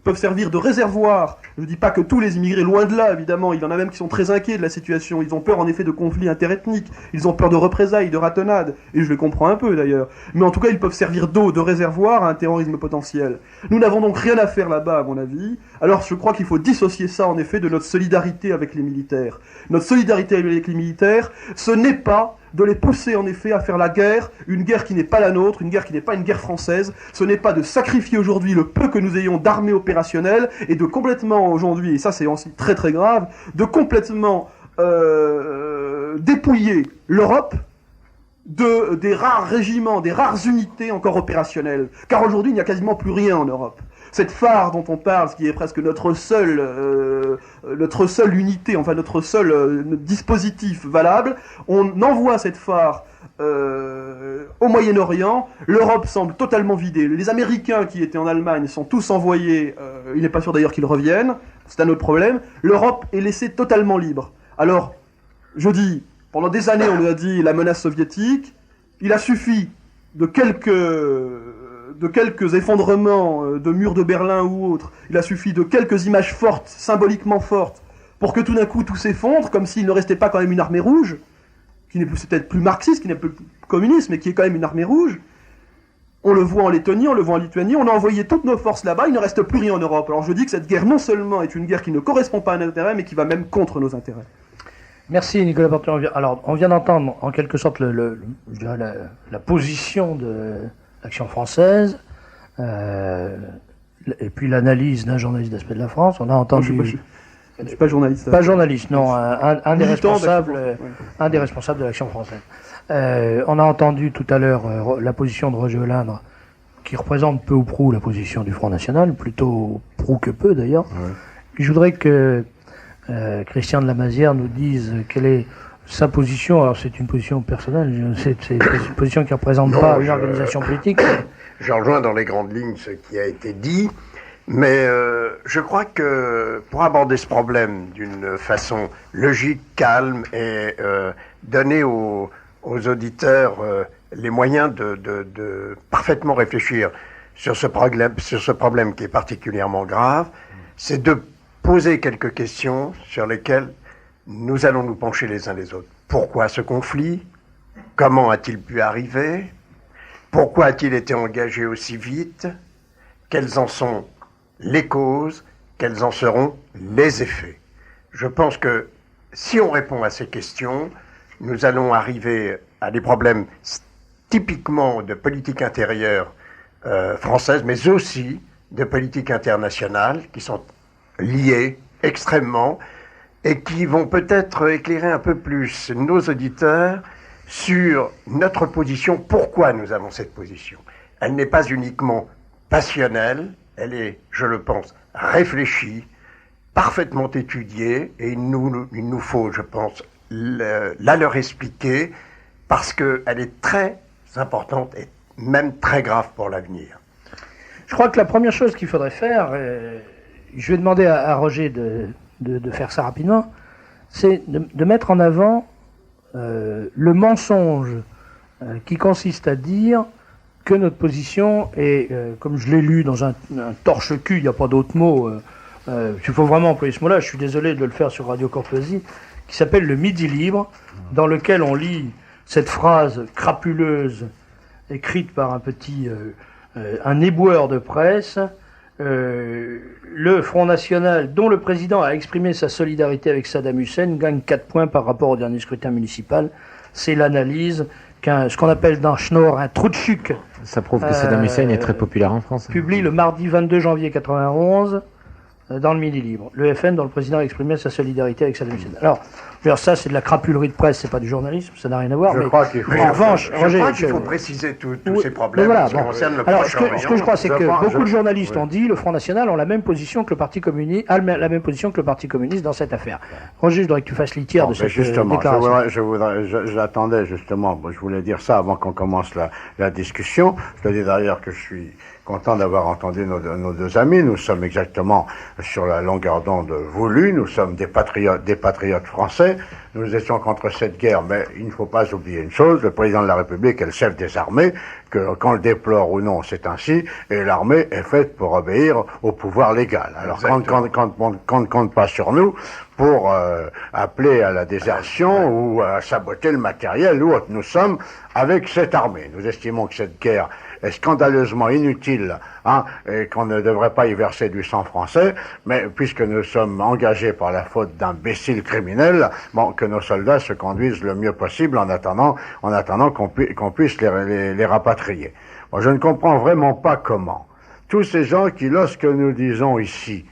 peuvent servir de réservoir. Je ne dis pas que tous les immigrés, loin de là, évidemment, il y en a même qui sont très inquiets de la situation, ils ont peur en effet de conflits interethniques, ils ont peur de représailles, de ratonnades, et je les comprends un peu d'ailleurs, mais en tout cas ils peuvent servir d'eau, de réservoir à un terrorisme potentiel. Nous n'avons donc rien à faire là-bas à mon avis, alors je crois qu'il faut dissocier ça en effet de notre solidarité avec les militaires. Notre solidarité avec les militaires, ce n'est pas de les pousser en effet à faire la guerre, une guerre qui n'est pas la nôtre, une guerre qui n'est pas une guerre française, ce n'est pas de sacrifier aujourd'hui le peu que nous ayons d'armées opérationnelles et de complètement aujourd'hui, et ça c'est aussi très très grave, de complètement dépouiller l'Europe des rares régiments, des rares unités encore opérationnelles, car aujourd'hui il n'y a quasiment plus rien en Europe. Cette phare dont on parle, ce qui est presque notre seule unité, enfin notre seul dispositif valable, on envoie cette phare au Moyen-Orient, l'Europe semble totalement vidée. Les Américains qui étaient en Allemagne sont tous envoyés, il n'est pas sûr d'ailleurs qu'ils reviennent, c'est un autre problème, l'Europe est laissée totalement libre. Alors, je dis, pendant des années on nous a dit la menace soviétique, il a suffi de quelques effondrements de murs de Berlin ou autres, il a suffi de quelques images fortes, symboliquement fortes, pour que tout d'un coup tout s'effondre, comme s'il ne restait pas quand même une armée rouge, qui n'est peut-être plus marxiste, qui n'est plus communiste, mais qui est quand même une armée rouge. On le voit en Lettonie, on le voit en Lituanie, on a envoyé toutes nos forces là-bas, il ne reste plus rien en Europe. Alors je dis que cette guerre non seulement est une guerre qui ne correspond pas à nos intérêts, mais qui va même contre nos intérêts. Merci Nicolas Portier. Alors on vient d'entendre en quelque sorte je dirais la position de l'Action française, et puis l'analyse d'un journaliste d'Aspect de la France. On a entendu... Je ne suis pas journaliste. Pas journaliste, non. Un des responsables de l'Action française. On a entendu tout à l'heure la position de Roger Olindre, qui représente peu ou prou la position du Front National, plutôt prou que peu d'ailleurs. Ouais. Je voudrais que Christian de la Mazière nous dise quelle est sa position. Alors c'est une position personnelle, c'est une position qui ne représente pas une organisation politique. Je rejoins dans les grandes lignes ce qui a été dit. Mais je crois que pour aborder ce problème d'une façon logique, calme et donner aux auditeurs les moyens de parfaitement réfléchir sur ce problème qui est particulièrement grave, c'est de poser quelques questions sur lesquelles nous allons nous pencher les uns les autres. Pourquoi ce conflit? Comment a-t-il pu arriver? Pourquoi a-t-il été engagé aussi vite? Quels en sont les causes, quels en seront les effets? Je pense que si on répond à ces questions, nous allons arriver à des problèmes typiquement de politique intérieure française, mais aussi de politique internationale, qui sont liés extrêmement et qui vont peut-être éclairer un peu plus nos auditeurs sur notre position, pourquoi nous avons cette position. Elle n'est pas uniquement passionnelle, elle est, je le pense, réfléchie, parfaitement étudiée, et il nous faut, je pense, la leur expliquer, parce qu'elle est très importante et même très grave pour l'avenir. Je crois que la première chose qu'il faudrait faire, je vais demander à Roger de faire ça rapidement, c'est de mettre en avant le mensonge qui consiste à dire que notre position est, comme je l'ai lu dans un torche-cul, il n'y a pas d'autre mot, il faut vraiment employer ce mot-là, je suis désolé de le faire sur Radio Courtoisie, qui s'appelle le Midi Libre, dans lequel on lit cette phrase crapuleuse écrite par un éboueur de presse. Le Front National, dont le président a exprimé sa solidarité avec Saddam Hussein, gagne 4 points par rapport au dernier scrutin municipal. C'est l'analyse ce qu'on appelle dans Schnorr un trou de chuc. Ça prouve que Saddam Hussein est très populaire en France. Publie le mardi 22 janvier 91 dans le Midi Libre. Le FN, dont le président a exprimé sa solidarité avec Saddam Hussein. Alors, ça, c'est de la crapulerie de presse, c'est pas du journalisme, ça n'a rien à voir. Je crois qu'il faut préciser tous ces problèmes voilà, qui concernent le alors, Proche-Orient. ce que je crois, c'est que beaucoup de journalistes ont dit le Front National a la même position que le Parti communiste, dans cette affaire. Roger, je voudrais que tu fasses litière de cette déclaration. J'attendais justement, je voulais dire ça avant qu'on commence la discussion. Je te dis d'ailleurs que je suis content d'avoir entendu nos deux amis. Nous sommes exactement sur la longueur d'onde voulue. Nous sommes des patriotes français. Nous étions contre cette guerre, mais il ne faut pas oublier une chose, le président de la République est le chef des armées, que qu'on le déplore ou non, c'est ainsi, et l'armée est faite pour obéir au pouvoir légal. Alors quand on ne compte pas sur nous pour appeler à la désertion ou à saboter le matériel ou autre, nous sommes avec cette armée. Nous estimons que cette guerre est scandaleusement inutile, et qu'on ne devrait pas y verser du sang français, mais puisque nous sommes engagés par la faute d'imbéciles criminels, que nos soldats se conduisent le mieux possible en attendant qu'on puisse les rapatrier. Moi, je ne comprends vraiment pas comment tous ces gens qui, lorsque nous disons ici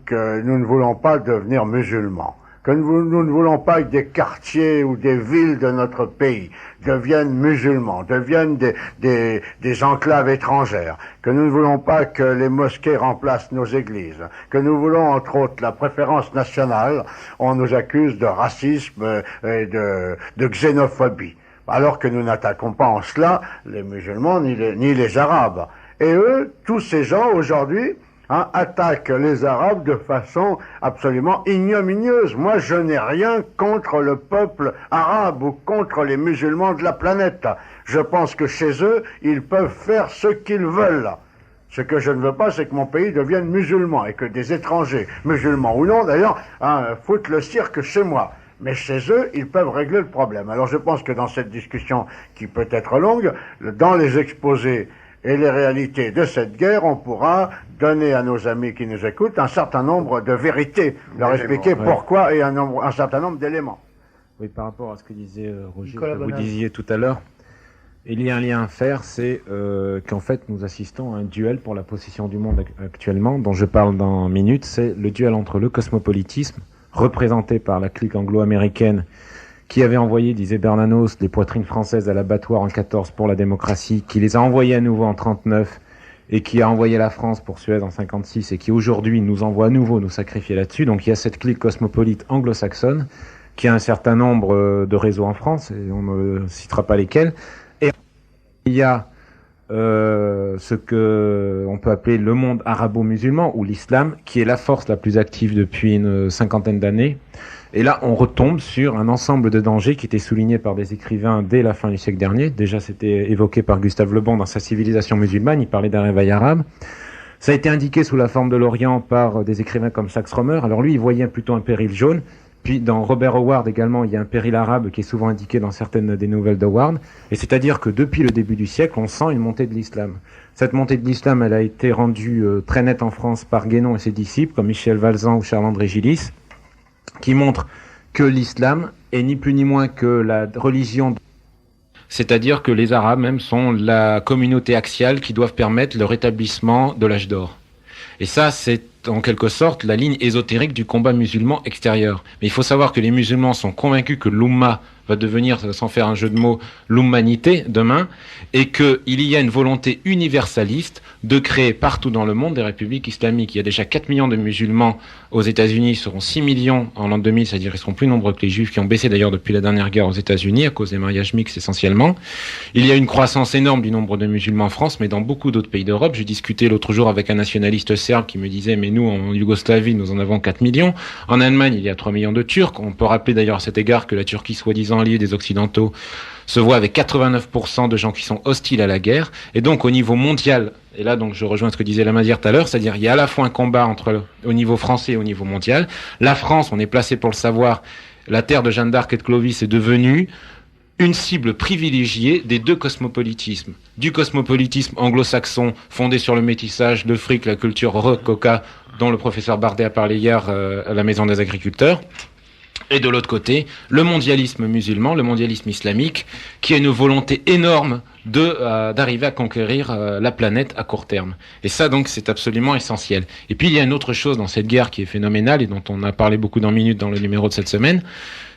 que nous ne voulons pas devenir musulmans, que nous ne voulons pas que des quartiers ou des villes de notre pays deviennent musulmans, deviennent des enclaves étrangères, que nous ne voulons pas que les mosquées remplacent nos églises, que nous voulons entre autres la préférence nationale, on nous accuse de racisme et de xénophobie, alors que nous n'attaquons pas en cela les musulmans ni les arabes. Et eux, tous ces gens aujourd'hui, attaquent les Arabes de façon absolument ignominieuse. Moi, je n'ai rien contre le peuple arabe ou contre les musulmans de la planète. Je pense que chez eux, ils peuvent faire ce qu'ils veulent. Ce que je ne veux pas, c'est que mon pays devienne musulman et que des étrangers, musulmans ou non d'ailleurs, foutent le cirque chez moi. Mais chez eux, ils peuvent régler le problème. Alors je pense que dans cette discussion, qui peut être longue, dans les exposés et les réalités de cette guerre, on pourra donner à nos amis qui nous écoutent un certain nombre de vérités, leur expliquer pourquoi et un certain nombre d'éléments. Oui, par rapport à ce que disait Roger, que vous disiez tout à l'heure, il y a un lien à faire, c'est qu'en fait nous assistons à un duel pour la possession du monde actuellement, dont je parle dans minutes, c'est le duel entre le cosmopolitisme, représenté par la clique anglo-américaine, qui avait envoyé, disait Bernanos, des poitrines françaises à l'abattoir en 14 pour la démocratie, qui les a envoyées à nouveau en 39, et qui a envoyé la France pour Suez en 56, et qui aujourd'hui nous envoie à nouveau nous sacrifier là-dessus. Donc il y a cette clique cosmopolite anglo-saxonne, qui a un certain nombre de réseaux en France, et on ne citera pas lesquels. Et il y a ce que on peut appeler le monde arabo-musulman, ou l'islam, qui est la force la plus active depuis une cinquantaine d'années. Et là, on retombe sur un ensemble de dangers qui étaient soulignés par des écrivains dès la fin du siècle dernier. Déjà, c'était évoqué par Gustave Le Bon dans sa Civilisation musulmane, il parlait d'un réveil arabe. Ça a été indiqué sous la forme de l'Orient par des écrivains comme Sax Rohmer. Alors lui, il voyait plutôt un péril jaune. Puis dans Robert Howard également, il y a un péril arabe qui est souvent indiqué dans certaines des nouvelles d'Howard. Et c'est-à-dire que depuis le début du siècle, on sent une montée de l'islam. Cette montée de l'islam, elle a été rendue très nette en France par Guénon et ses disciples, comme Michel Valzan ou Charles-André Gillis, qui montre que l'islam est ni plus ni moins que la religion, c'est-à-dire que les Arabes même sont la communauté axiale qui doivent permettre le rétablissement de l'âge d'or. Et ça, c'est en quelque sorte la ligne ésotérique du combat musulman extérieur. Mais il faut savoir que les musulmans sont convaincus que l'Oumma va devenir, sans faire un jeu de mots, l'Oummanité demain, et qu'il y a une volonté universaliste de créer partout dans le monde des républiques islamiques. Il y a déjà 4 millions de musulmans aux États-Unis, ils seront 6 millions en l'an 2000, c'est-à-dire ils seront plus nombreux que les juifs, qui ont baissé d'ailleurs depuis la dernière guerre aux États-Unis à cause des mariages mixtes essentiellement. Il y a une croissance énorme du nombre de musulmans en France, mais dans beaucoup d'autres pays d'Europe. J'ai discuté l'autre jour avec un nationaliste serbe qui me disait, mais nous en Yougoslavie, nous en avons 4 millions. En Allemagne, il y a 3 millions de Turcs. On peut rappeler d'ailleurs à cet égard que la Turquie, soi-disant, dans le livre des Occidentaux, se voit avec 89% de gens qui sont hostiles à la guerre. Et donc, au niveau mondial, et là, donc, je rejoins ce que disait Lamazir tout à l'heure, c'est-à-dire, il y a à la fois un combat au niveau français et au niveau mondial. La France, on est placé pour le savoir, la terre de Jeanne d'Arc et de Clovis est devenue une cible privilégiée des deux cosmopolitismes. Du cosmopolitisme anglo-saxon, fondé sur le métissage, le fric, la culture rococa, dont le professeur Bardet a parlé hier à la Maison des Agriculteurs. Et de l'autre côté, le mondialisme musulman, le mondialisme islamique, qui a une volonté énorme d'arriver à conquérir la planète à court terme. Et ça, donc, c'est absolument essentiel. Et puis, il y a une autre chose dans cette guerre qui est phénoménale et dont on a parlé beaucoup dans Minutes dans le numéro de cette semaine,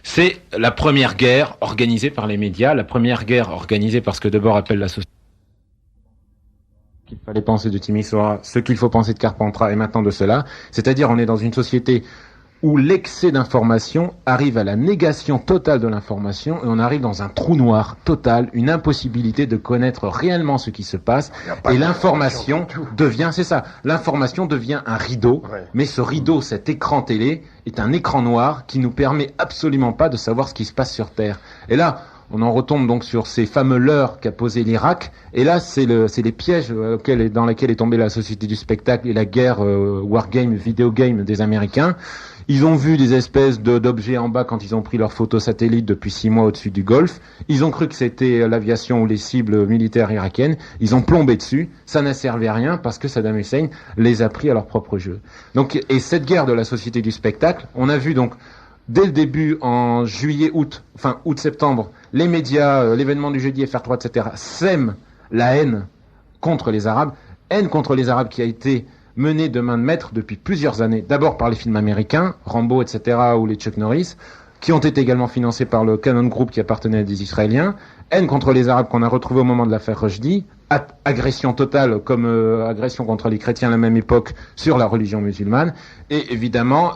c'est la première guerre organisée par les médias, la première guerre organisée par ce que Debord appelle la société. Qu'il fallait penser de Timisoara, ce qu'il faut penser de Carpentras et maintenant de cela. C'est-à-dire, on est dans une société où l'excès d'information arrive à la négation totale de l'information et on arrive dans un trou noir total, une impossibilité de connaître réellement ce qui se passe et l'information devient, c'est ça, l'information devient un rideau, mais ce rideau, cet écran télé est un écran noir qui nous permet absolument pas de savoir ce qui se passe sur Terre. Et là, on en retombe donc sur ces fameux leurres qu'a posé l'Irak. Et là, c'est les pièges dans lesquels est tombée la société du spectacle et la guerre wargame, vidéogame des Américains. Ils ont vu des espèces d'objets en bas quand ils ont pris leurs photos satellites depuis 6 mois au-dessus du Golfe. Ils ont cru que c'était l'aviation ou les cibles militaires irakiennes. Ils ont plombé dessus. Ça n'a servi à rien parce que Saddam Hussein les a pris à leur propre jeu. Donc, et cette guerre de la société du spectacle, on a vu donc dès le début, en août-septembre, les médias, l'événement du jeudi, FR3, etc., sèment la haine contre les Arabes. Haine contre les Arabes qui a été menée de main de maître depuis plusieurs années. D'abord par les films américains, Rambo, etc., ou les Chuck Norris, qui ont été également financés par le Cannon Group qui appartenait à des Israéliens. Haine contre les Arabes qu'on a retrouvé au moment de l'affaire Rushdie. Agression totale comme agression contre les chrétiens à la même époque sur la religion musulmane. Et évidemment,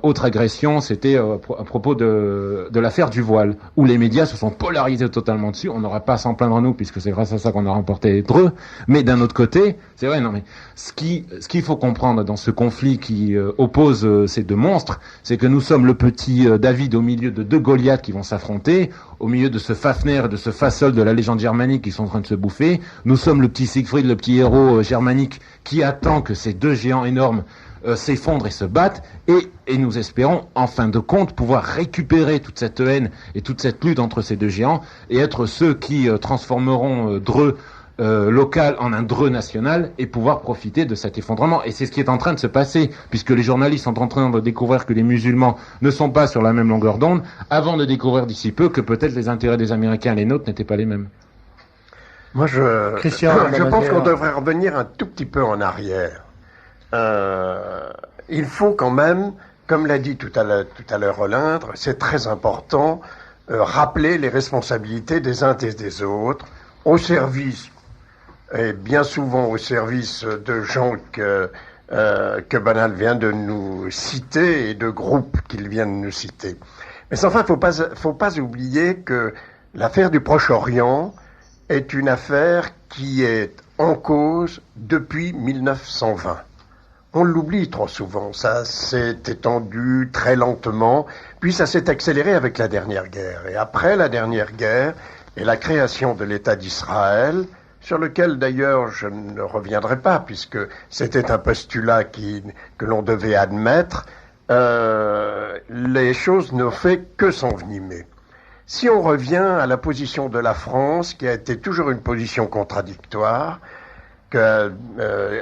autre agression, c'était à propos de l'affaire du voile, où les médias se sont polarisés totalement dessus. On n'aurait pas à s'en plaindre nous, puisque c'est grâce à ça qu'on a remporté Dreux. Mais d'un autre côté, c'est vrai, non mais ce qu'il faut comprendre dans ce conflit qui oppose ces deux monstres, c'est que nous sommes le petit David au milieu de deux Goliaths qui vont s'affronter, au milieu de ce Fafner et de ce Fasold de la légende germanique qui sont en train de se bouffer. Nous sommes le petit Siegfried, le petit héros germanique qui attend que ces deux géants énormes s'effondrent et se battent, et nous espérons, en fin de compte, pouvoir récupérer toute cette haine et toute cette lutte entre ces deux géants, et être ceux qui transformeront Dreux local en un Dreux national, et pouvoir profiter de cet effondrement. Et c'est ce qui est en train de se passer, puisque les journalistes sont en train de découvrir que les musulmans ne sont pas sur la même longueur d'onde, avant de découvrir d'ici peu que peut-être les intérêts des Américains et les nôtres n'étaient pas les mêmes. Moi, je pense qu'on devrait revenir un tout petit peu en arrière. Il faut quand même, comme l'a dit tout à l'heure Olindre, c'est très important, rappeler les responsabilités des uns et des autres, au service, et bien souvent au service de gens que Bonal vient de nous citer et de groupes qu'il vient de nous citer. Mais enfin, faut pas oublier que l'affaire du Proche-Orient est une affaire qui est en cause depuis 1920. On l'oublie trop souvent. Ça s'est étendu très lentement, puis ça s'est accéléré avec la dernière guerre. Et après la dernière guerre et la création de l'État d'Israël, sur lequel d'ailleurs je ne reviendrai pas, puisque c'était un postulat que l'on devait admettre, les choses n'ont fait que s'envenimer. Si on revient à la position de la France, qui a été toujours une position contradictoire, que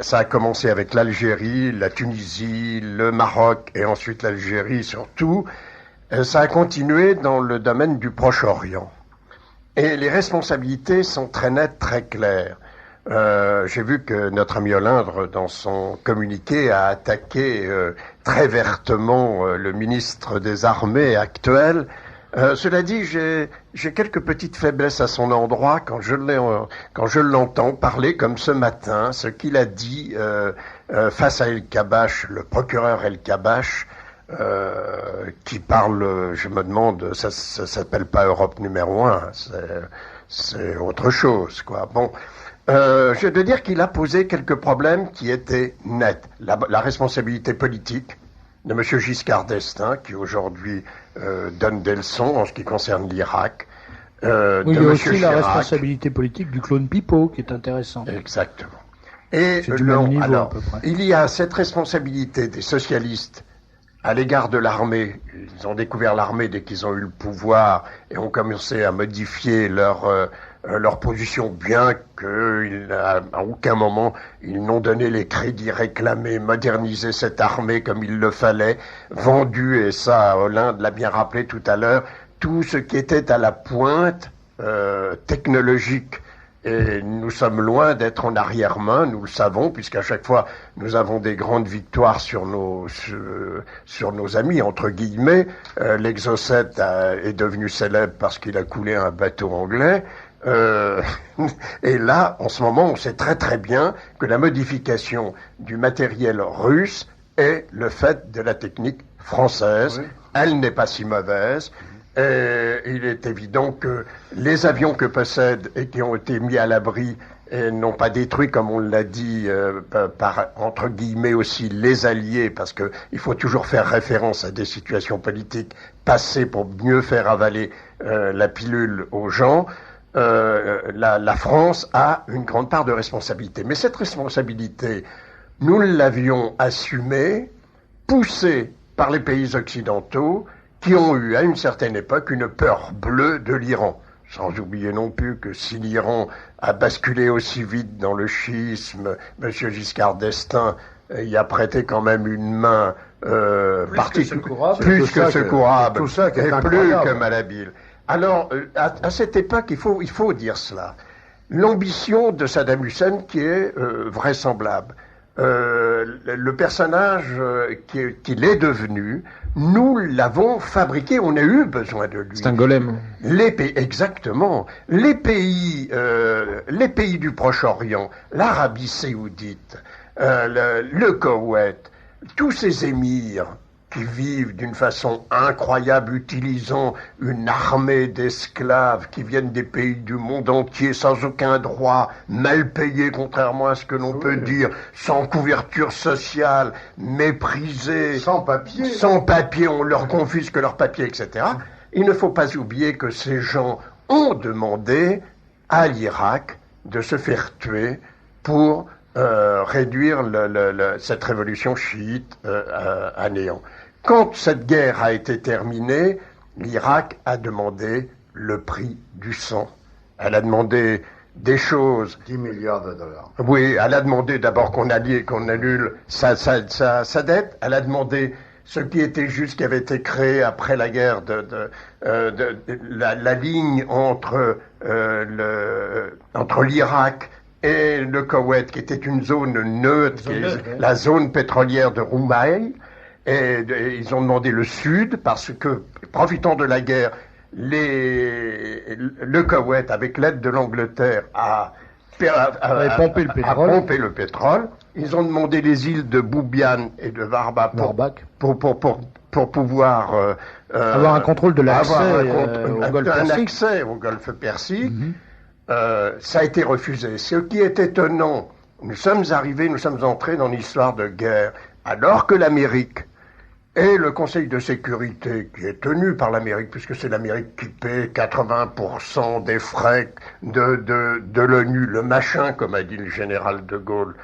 ça a commencé avec l'Algérie, la Tunisie, le Maroc et ensuite l'Algérie surtout, ça a continué dans le domaine du Proche-Orient. Et les responsabilités sont très nettes, très claires. J'ai vu que notre ami Olindre, dans son communiqué, a attaqué très vertement le ministre des Armées actuel. Cela dit, j'ai quelques petites faiblesses à son endroit quand je l'entends parler comme ce matin, ce qu'il a dit face à El Kabash, le procureur El Kabash, qui parle, je me demande, ça s'appelle pas Europe numéro 1, c'est autre chose, quoi. Bon, je dois dire qu'il a posé quelques problèmes qui étaient nets. La responsabilité politique de M. Giscard d'Estaing, qui aujourd'hui donne des leçons en ce qui concerne l'Irak. Oui, il y a aussi la responsabilité politique du clone Pipo qui est intéressant. Exactement. Et c'est du même niveau, alors, à peu près. il y a cette responsabilité des socialistes à l'égard de l'armée. Ils ont découvert l'armée dès qu'ils ont eu le pouvoir et ont commencé à modifier leur position, bien qu'à aucun moment ils n'ont donné les crédits réclamés, modernisé cette armée comme il le fallait, vendu, et ça Hollande l'a bien rappelé tout à l'heure, tout ce qui était à la pointe technologique. Et nous sommes loin d'être en arrière-main, nous le savons, puisqu'à chaque fois nous avons des grandes victoires sur nos amis, entre guillemets. L'Exocet est devenu célèbre parce qu'il a coulé un bateau anglais. Et là, en ce moment, on sait très très bien que la modification du matériel russe est le fait de la technique française. Oui. Elle n'est pas si mauvaise. Il est évident que les avions que possèdent et qui ont été mis à l'abri n'ont pas détruit, comme on l'a dit, par entre guillemets aussi les alliés, parce que il faut toujours faire référence à des situations politiques passées pour mieux faire avaler la pilule aux gens. La France a une grande part de responsabilité. Mais cette responsabilité, nous l'avions assumée, poussée par les pays occidentaux, qui ont eu à une certaine époque une peur bleue de l'Iran. Sans oublier non plus que si l'Iran a basculé aussi vite dans le chiisme, M. Giscard d'Estaing y a prêté quand même une main plus que secourable, tout ça qui est et plus que malhabile. Alors, à cette époque, il faut dire cela. L'ambition de Saddam Hussein qui est vraisemblable. Le personnage qu'il est devenu, nous l'avons fabriqué, on a eu besoin de lui. C'est un golem. Exactement. Les pays du Proche-Orient, l'Arabie Saoudite, le Koweït, tous ces émirs qui vivent d'une façon incroyable, utilisant une armée d'esclaves qui viennent des pays du monde entier sans aucun droit, mal payés contrairement à ce que l'on peut dire, sans couverture sociale, méprisés, sans papier, on leur confisque leurs papiers, etc. Il ne faut pas oublier que ces gens ont demandé à l'Irak de se faire pour réduire cette révolution chiite à néant. Quand cette guerre a été terminée, l'Irak a demandé le prix du sang. Elle a demandé des choses. 10 milliards de dollars. Oui, elle a demandé d'abord qu'on annule sa dette. Elle a demandé ce qui était juste, qui avait été créé après la guerre la ligne entre l'Irak et le Koweït, qui était une zone neutre, la zone pétrolière de Roumaï. Et ils ont demandé le Sud parce que, profitant de la guerre, le Koweït, avec l'aide de l'Angleterre, a pompé le pétrole. Ils ont demandé les îles de Boubiane et de Varba pour pouvoir avoir un contrôle de l'accès au Golfe Persique. Un accès au Golfe Persique. Ça a été refusé. Ce qui est étonnant, nous sommes entrés dans l'histoire de guerre, alors que l'Amérique et le Conseil de sécurité, qui est tenu par l'Amérique, puisque c'est l'Amérique qui paie 80% des frais de l'ONU, le machin, comme a dit le général de Gaulle,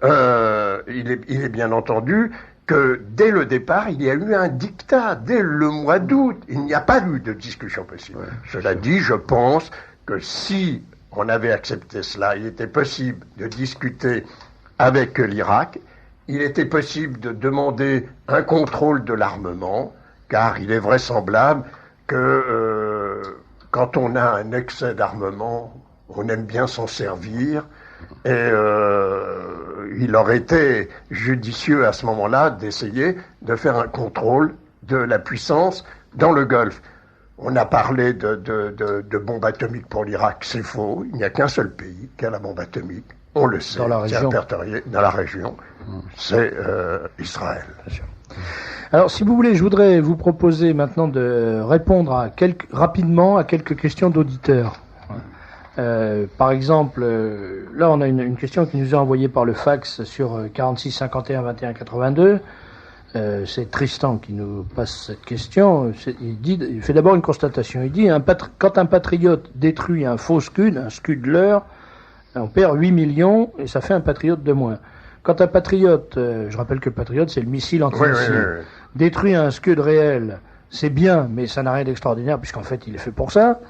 il est bien entendu que dès le départ, il y a eu un diktat, dès le mois d'août. Il n'y a pas eu de discussion possible. Ouais. Cela dit, je pense que si on avait accepté cela, il était possible de discuter avec l'Irak. Il était possible de demander un contrôle de l'armement, car il est vraisemblable que quand on a un excès d'armement, on aime bien s'en servir, et il aurait été judicieux à ce moment-là d'essayer de faire un contrôle de la puissance dans le Golfe. On a parlé de bombes atomiques pour l'Irak, c'est faux, il n'y a qu'un seul pays qui a la bombe atomique. On le sait, c'est répertorié dans la région, c'est Israël. Alors, si vous voulez, je voudrais vous proposer maintenant de répondre rapidement à quelques questions d'auditeurs. Par exemple, là, on a une question qui nous est envoyée par le fax sur 46 51 21 82. c'est Tristan qui nous passe cette question. Il fait d'abord une constatation. Il dit quand un patriote détruit un faux Scud, un Scud leurre, on perd 8 millions et ça fait un patriote de moins. Quand un patriote, je rappelle que le patriote c'est le missile anti-missile, détruit un Scud réel, c'est bien, mais ça n'a rien d'extraordinaire puisqu'en fait il est fait pour ça.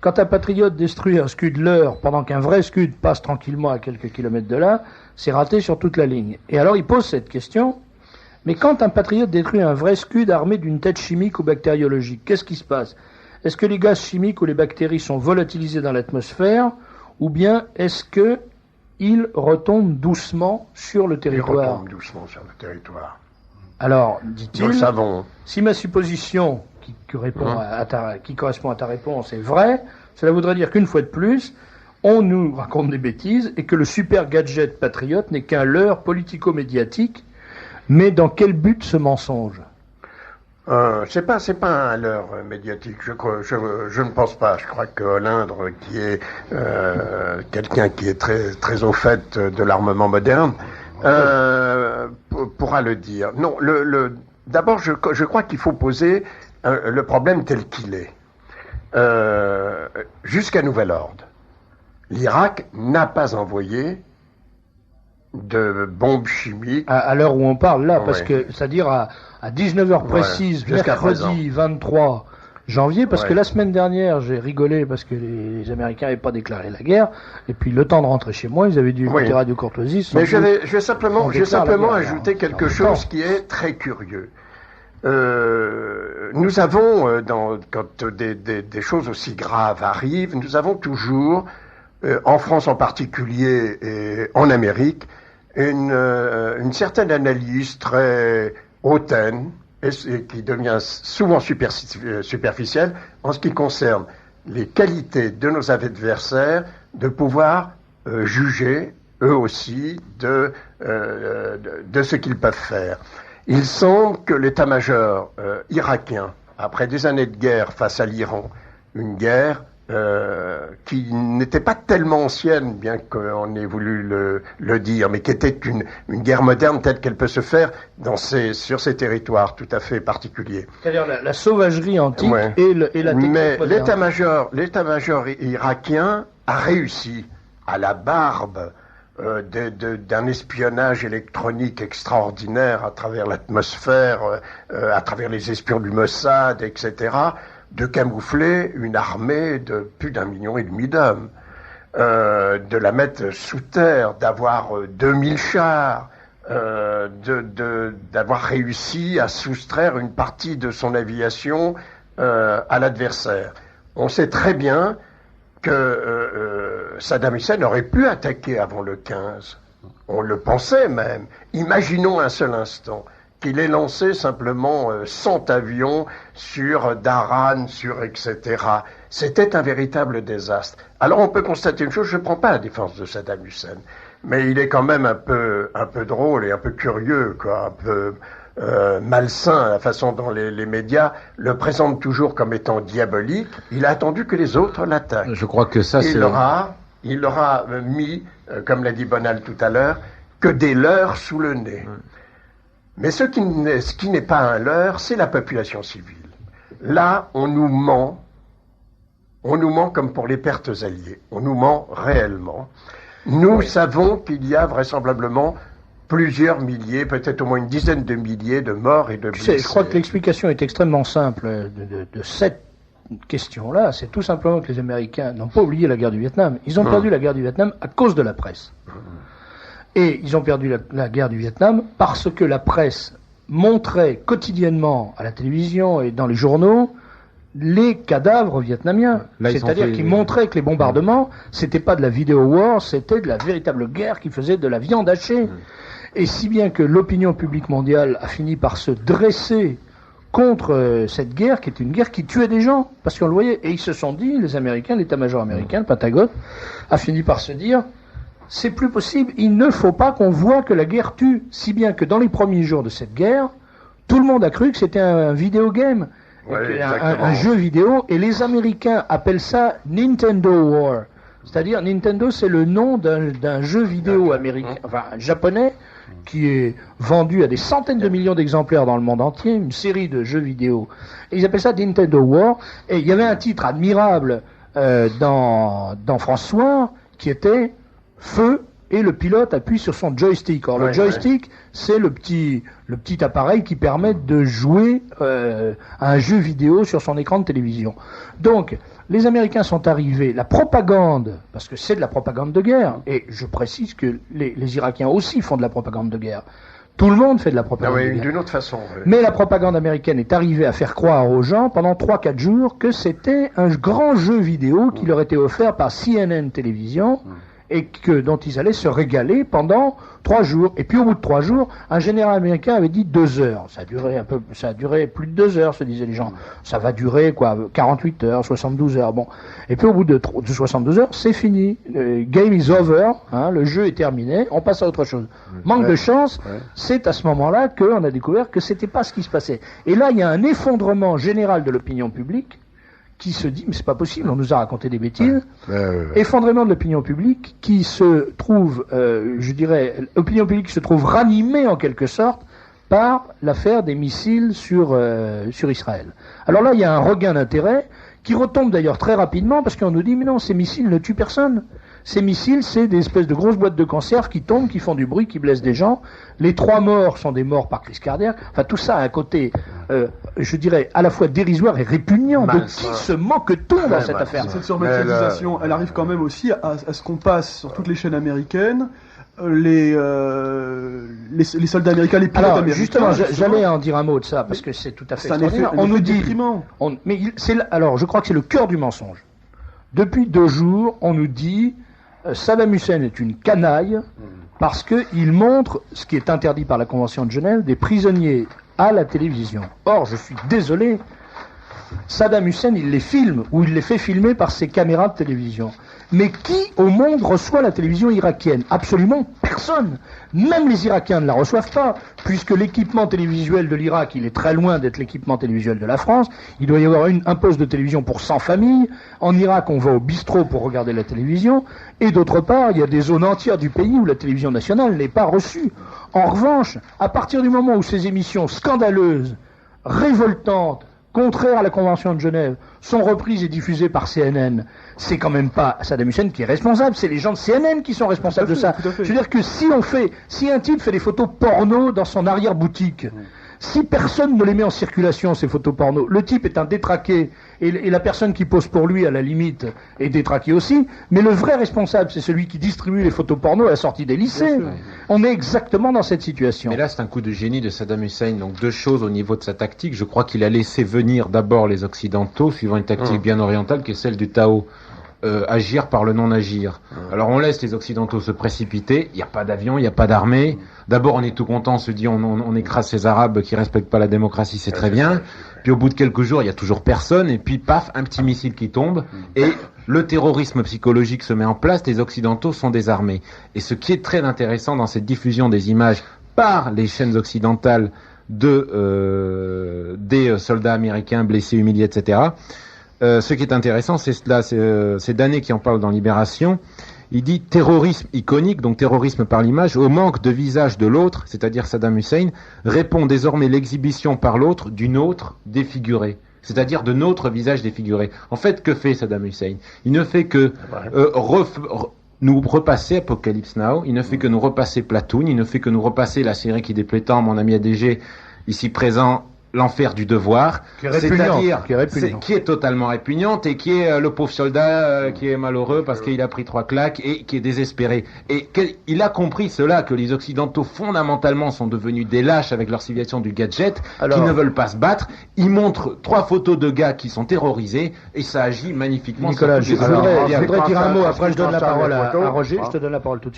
Quand un patriote détruit un Scud leurre pendant qu'un vrai Scud passe tranquillement à quelques kilomètres de là, c'est raté sur toute la ligne. Et alors il pose cette question, mais quand un patriote détruit un vrai Scud armé d'une tête chimique ou bactériologique, qu'est-ce qui se passe? Est-ce que les gaz chimiques ou les bactéries sont volatilisés dans l'atmosphère, ou bien est-ce qu'ils retombent doucement sur le territoire? Ils retombent doucement sur le territoire. Alors, dit-il, nous le savons. Si ma supposition qui correspond à ta réponse est vraie, cela voudrait dire qu'une fois de plus, on nous raconte des bêtises et que le super gadget patriote n'est qu'un leurre politico-médiatique. Mais dans quel but ce mensonge? C'est pas un leurre médiatique. Je ne pense pas. Je crois que Hollindre, qui est quelqu'un qui est très très au fait de l'armement moderne, pourra le dire. Non, d'abord, je crois qu'il faut poser le problème tel qu'il est. Jusqu'à nouvel ordre, l'Irak n'a pas envoyé de bombes chimiques. À l'heure où on parle, là, parce que, c'est-à-dire à 19h précise, mercredi 23 janvier, parce que la semaine dernière, j'ai rigolé parce que les Américains n'avaient pas déclaré la guerre, et puis le temps de rentrer chez moi, ils avaient dû écouter Radio Courtoisie. Mais je vais simplement ajouter quelque chose qui est très curieux. Nous avons, quand des choses aussi graves arrivent, nous avons toujours, en France en particulier et en Amérique, une certaine analyse très hautaine et qui devient souvent superficielle en ce qui concerne les qualités de nos adversaires de pouvoir juger eux aussi de ce qu'ils peuvent faire. Il semble que l'état-major irakien, après des années de guerre face à l'Iran, une guerre qui n'était pas tellement ancienne, bien qu'on ait voulu le dire, mais qui était une guerre moderne telle qu'elle peut se faire sur ces territoires tout à fait particuliers. C'est-à-dire la sauvagerie antique et la technique mais moderne. l'état-major irakien a réussi à la barbe d'un espionnage électronique extraordinaire à travers l'atmosphère, à travers les espions du Mossad, etc., de camoufler une armée de plus d'1,5 million d'hommes, de la mettre sous terre, d'avoir 2000 chars, d'avoir réussi à soustraire une partie de son aviation à l'adversaire. On sait très bien que Saddam Hussein aurait pu attaquer avant le 15. On le pensait même. Imaginons un seul instant qu'il ait lancé simplement 100 avions sur Daran, etc. C'était un véritable désastre. Alors on peut constater une chose, je ne prends pas la défense de Saddam Hussein, mais il est quand même un peu drôle et un peu curieux, quoi, un peu malsain, la façon dont les médias le présentent toujours comme étant diabolique. Il a attendu que les autres l'attaquent. Je crois que ça, il leur a mis, comme l'a dit Bonal tout à l'heure, que des leurres sous le nez. Mais ce qui n'est pas un leurre, c'est la population civile. Là, on nous ment comme pour les pertes alliées. On nous ment réellement. Nous savons qu'il y a vraisemblablement plusieurs milliers, peut-être au moins une dizaine de milliers de morts et de blessés. Je crois que l'explication est extrêmement simple de cette question-là. C'est tout simplement que les Américains n'ont pas oublié la guerre du Vietnam. Ils ont perdu la guerre du Vietnam à cause de la presse. Et ils ont perdu la guerre du Vietnam parce que la presse montrait quotidiennement à la télévision et dans les journaux les cadavres vietnamiens. C'est-à-dire qu'ils montraient que les bombardements, c'était pas de la vidéo war, c'était de la véritable guerre qui faisait de la viande hachée. Et si bien que l'opinion publique mondiale a fini par se dresser contre cette guerre, qui est une guerre qui tuait des gens, parce qu'on le voyait. Et ils se sont dit, les Américains, l'état-major américain, le Pentagone, a fini par se dire, c'est plus possible, il ne faut pas qu'on voit que la guerre tue. Si bien que dans les premiers jours de cette guerre, tout le monde a cru que c'était un vidéo game, un jeu vidéo, et les Américains appellent ça Nintendo War. C'est-à-dire, Nintendo, c'est le nom d'un jeu vidéo américain, enfin japonais, qui est vendu à des centaines de millions d'exemplaires dans le monde entier, une série de jeux vidéo. Et ils appellent ça Nintendo War. Et il y avait un titre admirable dans François qui était Feu et le pilote appuie sur son joystick. Or, le joystick, c'est le petit appareil qui permet de jouer à un jeu vidéo sur son écran de télévision. Donc, les Américains sont arrivés, la propagande, parce que c'est de la propagande de guerre, et je précise que les Irakiens aussi font de la propagande de guerre. Tout le monde fait de la propagande de guerre. D'une autre façon. Mais la propagande américaine est arrivée à faire croire aux gens pendant 3-4 jours que c'était un grand jeu vidéo qui leur était offert par CNN Télévision, et dont ils allaient se régaler pendant 3 jours. Et puis au bout de 3 jours, un général américain avait dit 2 heures. Ça a duré plus de 2 heures, se disaient les gens. Ça va durer 48 heures, 72 heures. Bon. Et puis au bout de 72 heures, c'est fini. Game is over, le jeu est terminé, on passe à autre chose. Manque de chance, c'est à ce moment-là qu'on a découvert que c'était pas ce qui se passait. Et là, il y a un effondrement général de l'opinion publique qui se dit, mais c'est pas possible, on nous a raconté des bêtises. Effondrement de l'opinion publique qui se trouve, opinion publique qui se trouve ranimée en quelque sorte par l'affaire des missiles sur Israël. Alors là, il y a un regain d'intérêt qui retombe d'ailleurs très rapidement parce qu'on nous dit, mais non, ces missiles ne tuent personne. Ces missiles, c'est des espèces de grosses boîtes de conserve qui tombent, qui font du bruit, qui blessent des gens. Les 3 morts sont des morts par crise cardiaque. Enfin, tout ça a un côté, à la fois dérisoire et répugnant. De qui se moque-t-on dans cette affaire ? Cette surmédiatisation, elle arrive quand même aussi à ce qu'on passe sur toutes les chaînes américaines, les soldats américains, les pilotes américains. Justement, j'allais en dire un mot de ça, parce que c'est tout à fait extraordinaire. On nous dit, je crois que c'est le cœur du mensonge. Depuis 2 jours, on nous dit Saddam Hussein est une canaille parce qu'il montre, ce qui est interdit par la Convention de Genève, des prisonniers à la télévision. Or, je suis désolé, Saddam Hussein, il les filme, ou il les fait filmer par ses caméras de télévision. Mais qui au monde reçoit la télévision irakienne ? Absolument personne. Même les Irakiens ne la reçoivent pas, puisque l'équipement télévisuel de l'Irak, il est très loin d'être l'équipement télévisuel de la France. Il doit y avoir un poste de télévision pour 100 familles. En Irak, on va au bistrot pour regarder la télévision. Et d'autre part, il y a des zones entières du pays où la télévision nationale n'est pas reçue. En revanche, à partir du moment où ces émissions scandaleuses, révoltantes, contraires à la Convention de Genève, sont reprises et diffusées par CNN, c'est quand même pas Saddam Hussein qui est responsable, c'est les gens de CNN qui sont responsables de ça. Je veux dire que si un type fait des photos porno dans son arrière-boutique, si personne ne les met en circulation, ces photos porno, le type est un détraqué, et la personne qui pose pour lui, à la limite, est détraquée aussi, mais le vrai responsable, c'est celui qui distribue les photos porno à la sortie des lycées. On est exactement dans cette situation. Mais là, c'est un coup de génie de Saddam Hussein. Donc 2 choses au niveau de sa tactique. Je crois qu'il a laissé venir d'abord les Occidentaux, suivant une tactique bien orientale, qui est celle du Tao. Agir par le non-agir. Alors on laisse les Occidentaux se précipiter, il n'y a pas d'avion, il n'y a pas d'armée. D'abord on est tout content, on se dit on écrase ces Arabes qui respectent pas la démocratie, c'est très bien. Puis au bout de quelques jours, il y a toujours personne, et puis paf, un petit missile qui tombe, et le terrorisme psychologique se met en place, les Occidentaux sont désarmés. Et ce qui est très intéressant dans cette diffusion des images par les chaînes occidentales des soldats américains blessés, humiliés, etc., ce qui est intéressant, c'est Danet qui en parle dans Libération. Il dit terrorisme iconique, donc terrorisme par l'image, au manque de visage de l'autre, c'est-à-dire Saddam Hussein, répond désormais l'exhibition par l'autre d'une autre défigurée, c'est-à-dire de notre visage défiguré. En fait, que fait Saddam Hussein ? Il ne fait que nous repasser Apocalypse Now, il ne fait que nous repasser Platoon, il ne fait que nous repasser la série qui déplaît tant, mon ami ADG, ici présent, L'enfer du devoir, c'est-à-dire qui est totalement répugnante et qui est le pauvre soldat qui est malheureux parce qu'il a pris 3 claques et qui est désespéré. Et il a compris cela, que les Occidentaux fondamentalement sont devenus des lâches avec leur civilisation du gadget, qui ne veulent pas se battre. Ils montrent 3 photos de gars qui sont terrorisés et ça agit magnifiquement. Nicolas, je voudrais dire un mot, après je donne la parole à Roger, je te donne la parole tout de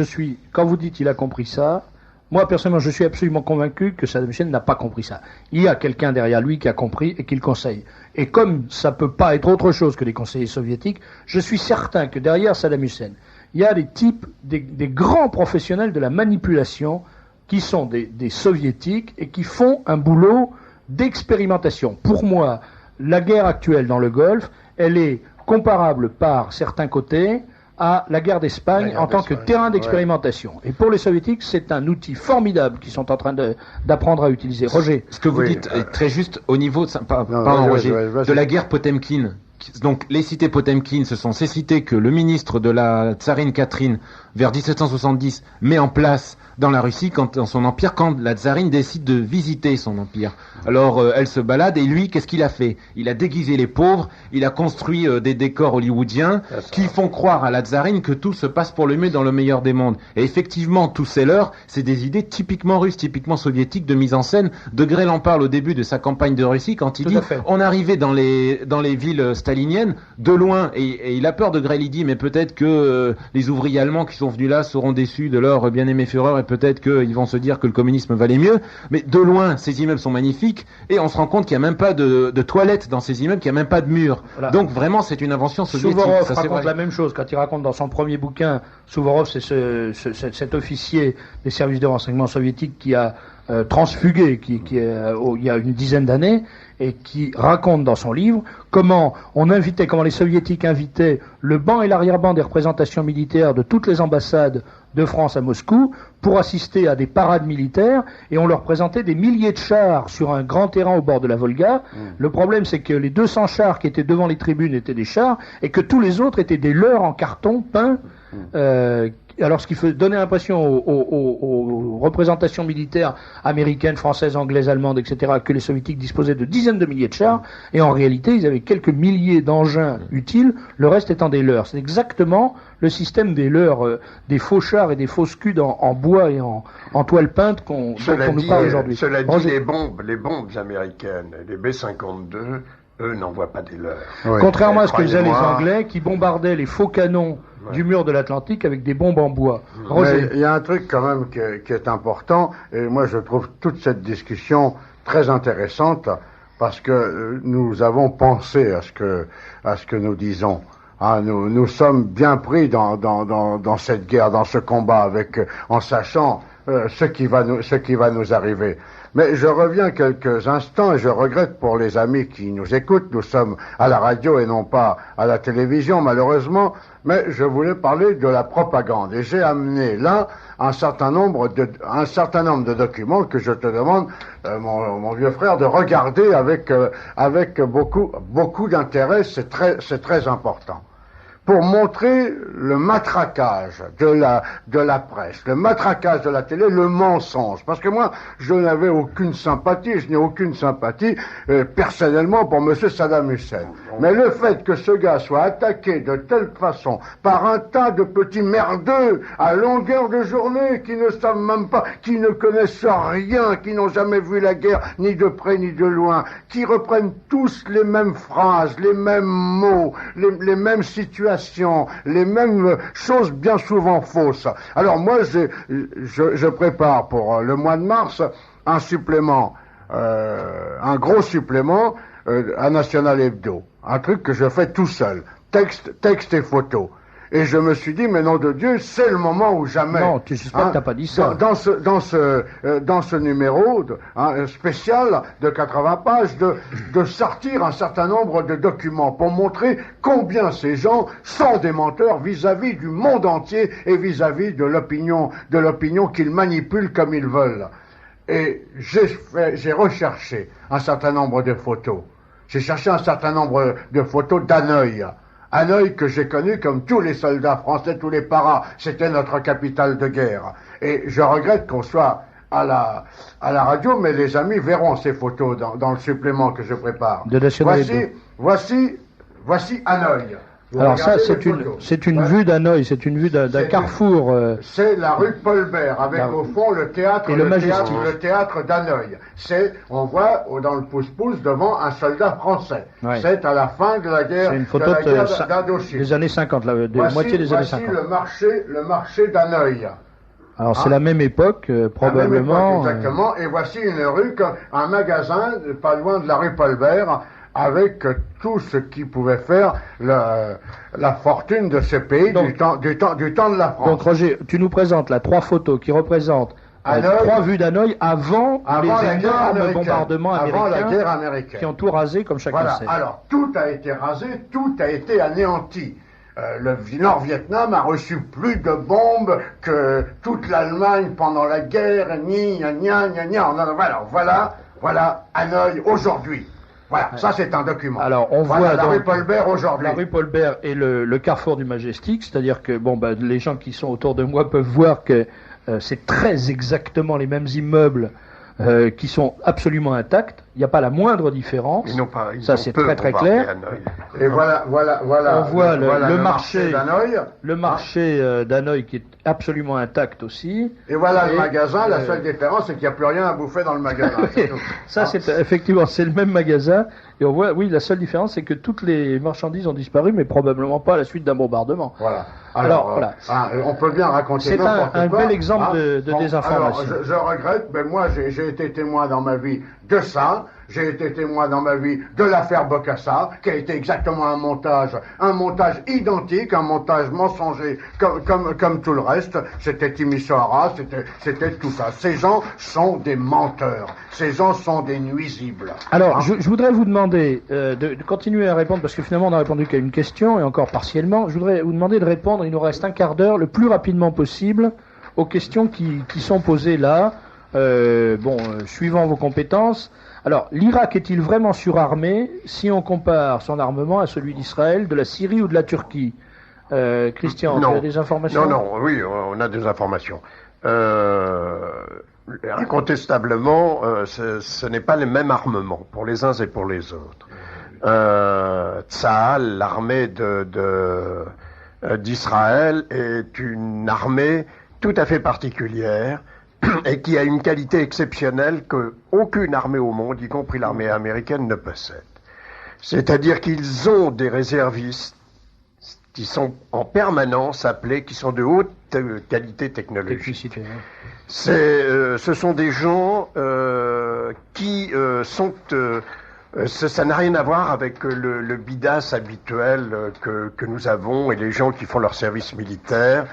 suite. Quand vous dites il a compris ça, moi, personnellement, je suis absolument convaincu que Saddam Hussein n'a pas compris ça. Il y a quelqu'un derrière lui qui a compris et qui le conseille. Et comme ça peut pas être autre chose que les conseillers soviétiques, je suis certain que derrière Saddam Hussein, il y a des types, des grands professionnels de la manipulation qui sont des soviétiques et qui font un boulot d'expérimentation. Pour moi, la guerre actuelle dans le Golfe, elle est comparable par certains côtés à la guerre d'Espagne en tant que terrain d'expérimentation. Et pour les soviétiques, c'est un outil formidable qu'ils sont en train d'apprendre à utiliser. Roger. Ce que vous dites est très juste au niveau de la guerre Potemkin. Donc les cités Potemkin, ce sont ces cités que le ministre de la tsarine Catherine, vers 1770, met en place dans la Russie, dans son empire, quand la tsarine décide de visiter son empire. Alors elle se balade et lui, qu'est-ce qu'il a fait? Il a déguisé les pauvres, il a construit des décors hollywoodiens qui font croire à la tsarine que tout se passe pour le mieux dans le meilleur des mondes. Et effectivement, tous ces leurres, c'est des idées typiquement russes, typiquement soviétiques de mise en scène. De Grelle en parle au début de sa campagne de Russie quand il dit on arrivait dans les villes staliniennes de loin et il a peur. De Grelle, il dit mais peut-être que les ouvriers allemands qui sont venus là seront déçus de leur bien-aimé Führer et peut-être qu'ils vont se dire que le communisme valait mieux. Mais de loin, ces immeubles sont magnifiques et on se rend compte qu'il n'y a même pas de toilettes dans ces immeubles, qu'il n'y a même pas de murs. Voilà. Donc vraiment, c'est une invention soviétique. Souvorov raconte la même chose quand il raconte dans son premier bouquin. Souvorov, c'est cet officier des services de renseignement soviétiques qui a transfugué, il y a une dizaine d'années, et qui raconte dans son livre comment les soviétiques invitaient le banc et l'arrière-banc des représentations militaires de toutes les ambassades de France à Moscou pour assister à des parades militaires, et on leur présentait des milliers de chars sur un grand terrain au bord de la Volga. Le problème, c'est que les 200 chars qui étaient devant les tribunes étaient des chars, et que tous les autres étaient des leurres en carton peint, alors ce qui donnait l'impression aux représentations militaires américaines, françaises, anglaises, allemandes, etc., que les soviétiques disposaient de dizaines de milliers de chars, et en réalité ils avaient quelques milliers d'engins utiles, le reste étant des leurres. C'est exactement le système des leurres, des faux chars et des faux scuds en bois et en toile peinte dont on nous parle aujourd'hui. Cela dit, les bombes américaines, les B-52, eux n'envoient pas des leurres. Oui. Contrairement à ce que faisaient les Anglais qui bombardaient les faux canons du mur de l'Atlantique avec des bombes en bois. Roger. Il y a un truc quand même qui est important, et moi je trouve toute cette discussion très intéressante, parce que nous avons pensé à ce que nous disons. Nous sommes bien pris dans cette guerre, dans ce combat, en sachant ce qui va nous arriver. Mais je reviens quelques instants et je regrette pour les amis qui nous écoutent. Nous sommes à la radio et non pas à la télévision, malheureusement. Mais je voulais parler de la propagande. Et j'ai amené là un certain nombre de documents que je te demande, mon vieux frère, de regarder avec beaucoup d'intérêt. C'est très important. Pour montrer le matraquage de la presse, le matraquage de la télé, le mensonge. Parce que moi, je n'ai aucune sympathie personnellement pour M. Saddam Hussein. Mais le fait que ce gars soit attaqué de telle façon par un tas de petits merdeux à longueur de journée qui ne savent même pas, qui ne connaissent rien, qui n'ont jamais vu la guerre ni de près ni de loin, qui reprennent tous les mêmes phrases, les mêmes mots, les mêmes situations, les mêmes choses bien souvent fausses. Alors moi, je prépare pour le mois de mars un supplément, un gros supplément à National Hebdo. Un truc que je fais tout seul. Texte et photos. Et je me suis dit, mais nom de Dieu, c'est le moment ou jamais. Non, tu suspectes que t'as pas dit ça. Dans ce numéro spécial de 80 pages, de sortir un certain nombre de documents pour montrer combien ces gens sont des menteurs vis-à-vis du monde entier et vis-à-vis de l'opinion qu'ils manipulent comme ils veulent. Et j'ai recherché un certain nombre de photos. J'ai cherché un certain nombre de photos d'Hanoï. Hanoï que j'ai connu comme tous les soldats français, tous les paras. C'était notre capitale de guerre. Et je regrette qu'on soit à la radio, mais les amis verront ces photos dans le supplément que je prépare. Voici Hanoï. Alors ça, c'est une vue d'Hanoï, c'est une vue d'un carrefour. C'est la rue Paulbert, avec au fond le théâtre d'Hanoï. On voit dans le pouce-pouce devant un soldat français. Ouais. C'est à la fin de la guerre. C'est une photo d'Indochine. Des années 50, moitié des années 50. Voici le marché d'Hanoï. Alors c'est la même époque, probablement. Exactement. Et voici une rue, un magasin pas loin de la rue Paulbert, avec tout ce qui pouvait faire la fortune de ces pays du temps de la France. Donc Roger, tu nous présentes là 3 photos qui représentent 3 vues d'Hanoï avant les énormes bombardements américains, avant la guerre américaine, qui ont tout rasé comme chacun sait. Alors tout a été rasé, tout a été anéanti. le Nord-Vietnam a reçu plus de bombes que toute l'Allemagne pendant la guerre. Voilà Hanoï aujourd'hui. Voilà, ça c'est un document. Alors on voit la rue Paul-Bert aujourd'hui. La rue Paul-Bert est le carrefour du Majestic, c'est-à-dire que les gens qui sont autour de moi peuvent voir que c'est très exactement les mêmes immeubles qui sont absolument intacts. Il n'y a pas la moindre différence. Ça c'est très très clair. Et voilà. On voit le marché d'Hanoï. Le marché d'Hanoï qui est absolument intact aussi. Et voilà le magasin. La seule différence, c'est qu'il n'y a plus rien à bouffer dans le magasin. Ça, c'est effectivement, c'est le même magasin. Et on voit, oui, la seule différence, c'est que toutes les marchandises ont disparu, mais probablement pas à la suite d'un bombardement. Voilà. Alors voilà. On peut bien raconter. C'est un bel exemple de désinformation. Alors, je regrette, mais moi, j'ai été témoin dans ma vie de ça. J'ai été témoin dans ma vie de l'affaire Bokassa, qui a été exactement un montage identique, un montage mensonger, comme tout le reste. C'était Timisoara, c'était tout ça. Ces gens sont des menteurs. Ces gens sont des nuisibles. Alors, je voudrais vous demander de continuer à répondre, parce que finalement on n'a répondu qu'à une question, et encore partiellement. Je voudrais vous demander de répondre, il nous reste un quart d'heure, le plus rapidement possible, aux questions qui sont posées là, suivant vos compétences. Alors, l'Irak est-il vraiment surarmé si on compare son armement à celui d'Israël, de la Syrie ou de la Turquie? Christian, tu as des informations? Oui, on a des informations. Incontestablement, ce n'est pas les mêmes armements pour les uns et pour les autres. Tsahal, l'armée d'Israël, est une armée tout à fait particulière et qui a une qualité exceptionnelle que aucune armée au monde, y compris l'armée américaine, ne possède. C'est-à-dire qu'ils ont des réservistes qui sont en permanence appelés, qui sont de haute qualité technologique. Ce sont des gens qui sont... ça n'a rien à voir avec le bidas habituel que nous avons et les gens qui font leur service militaire,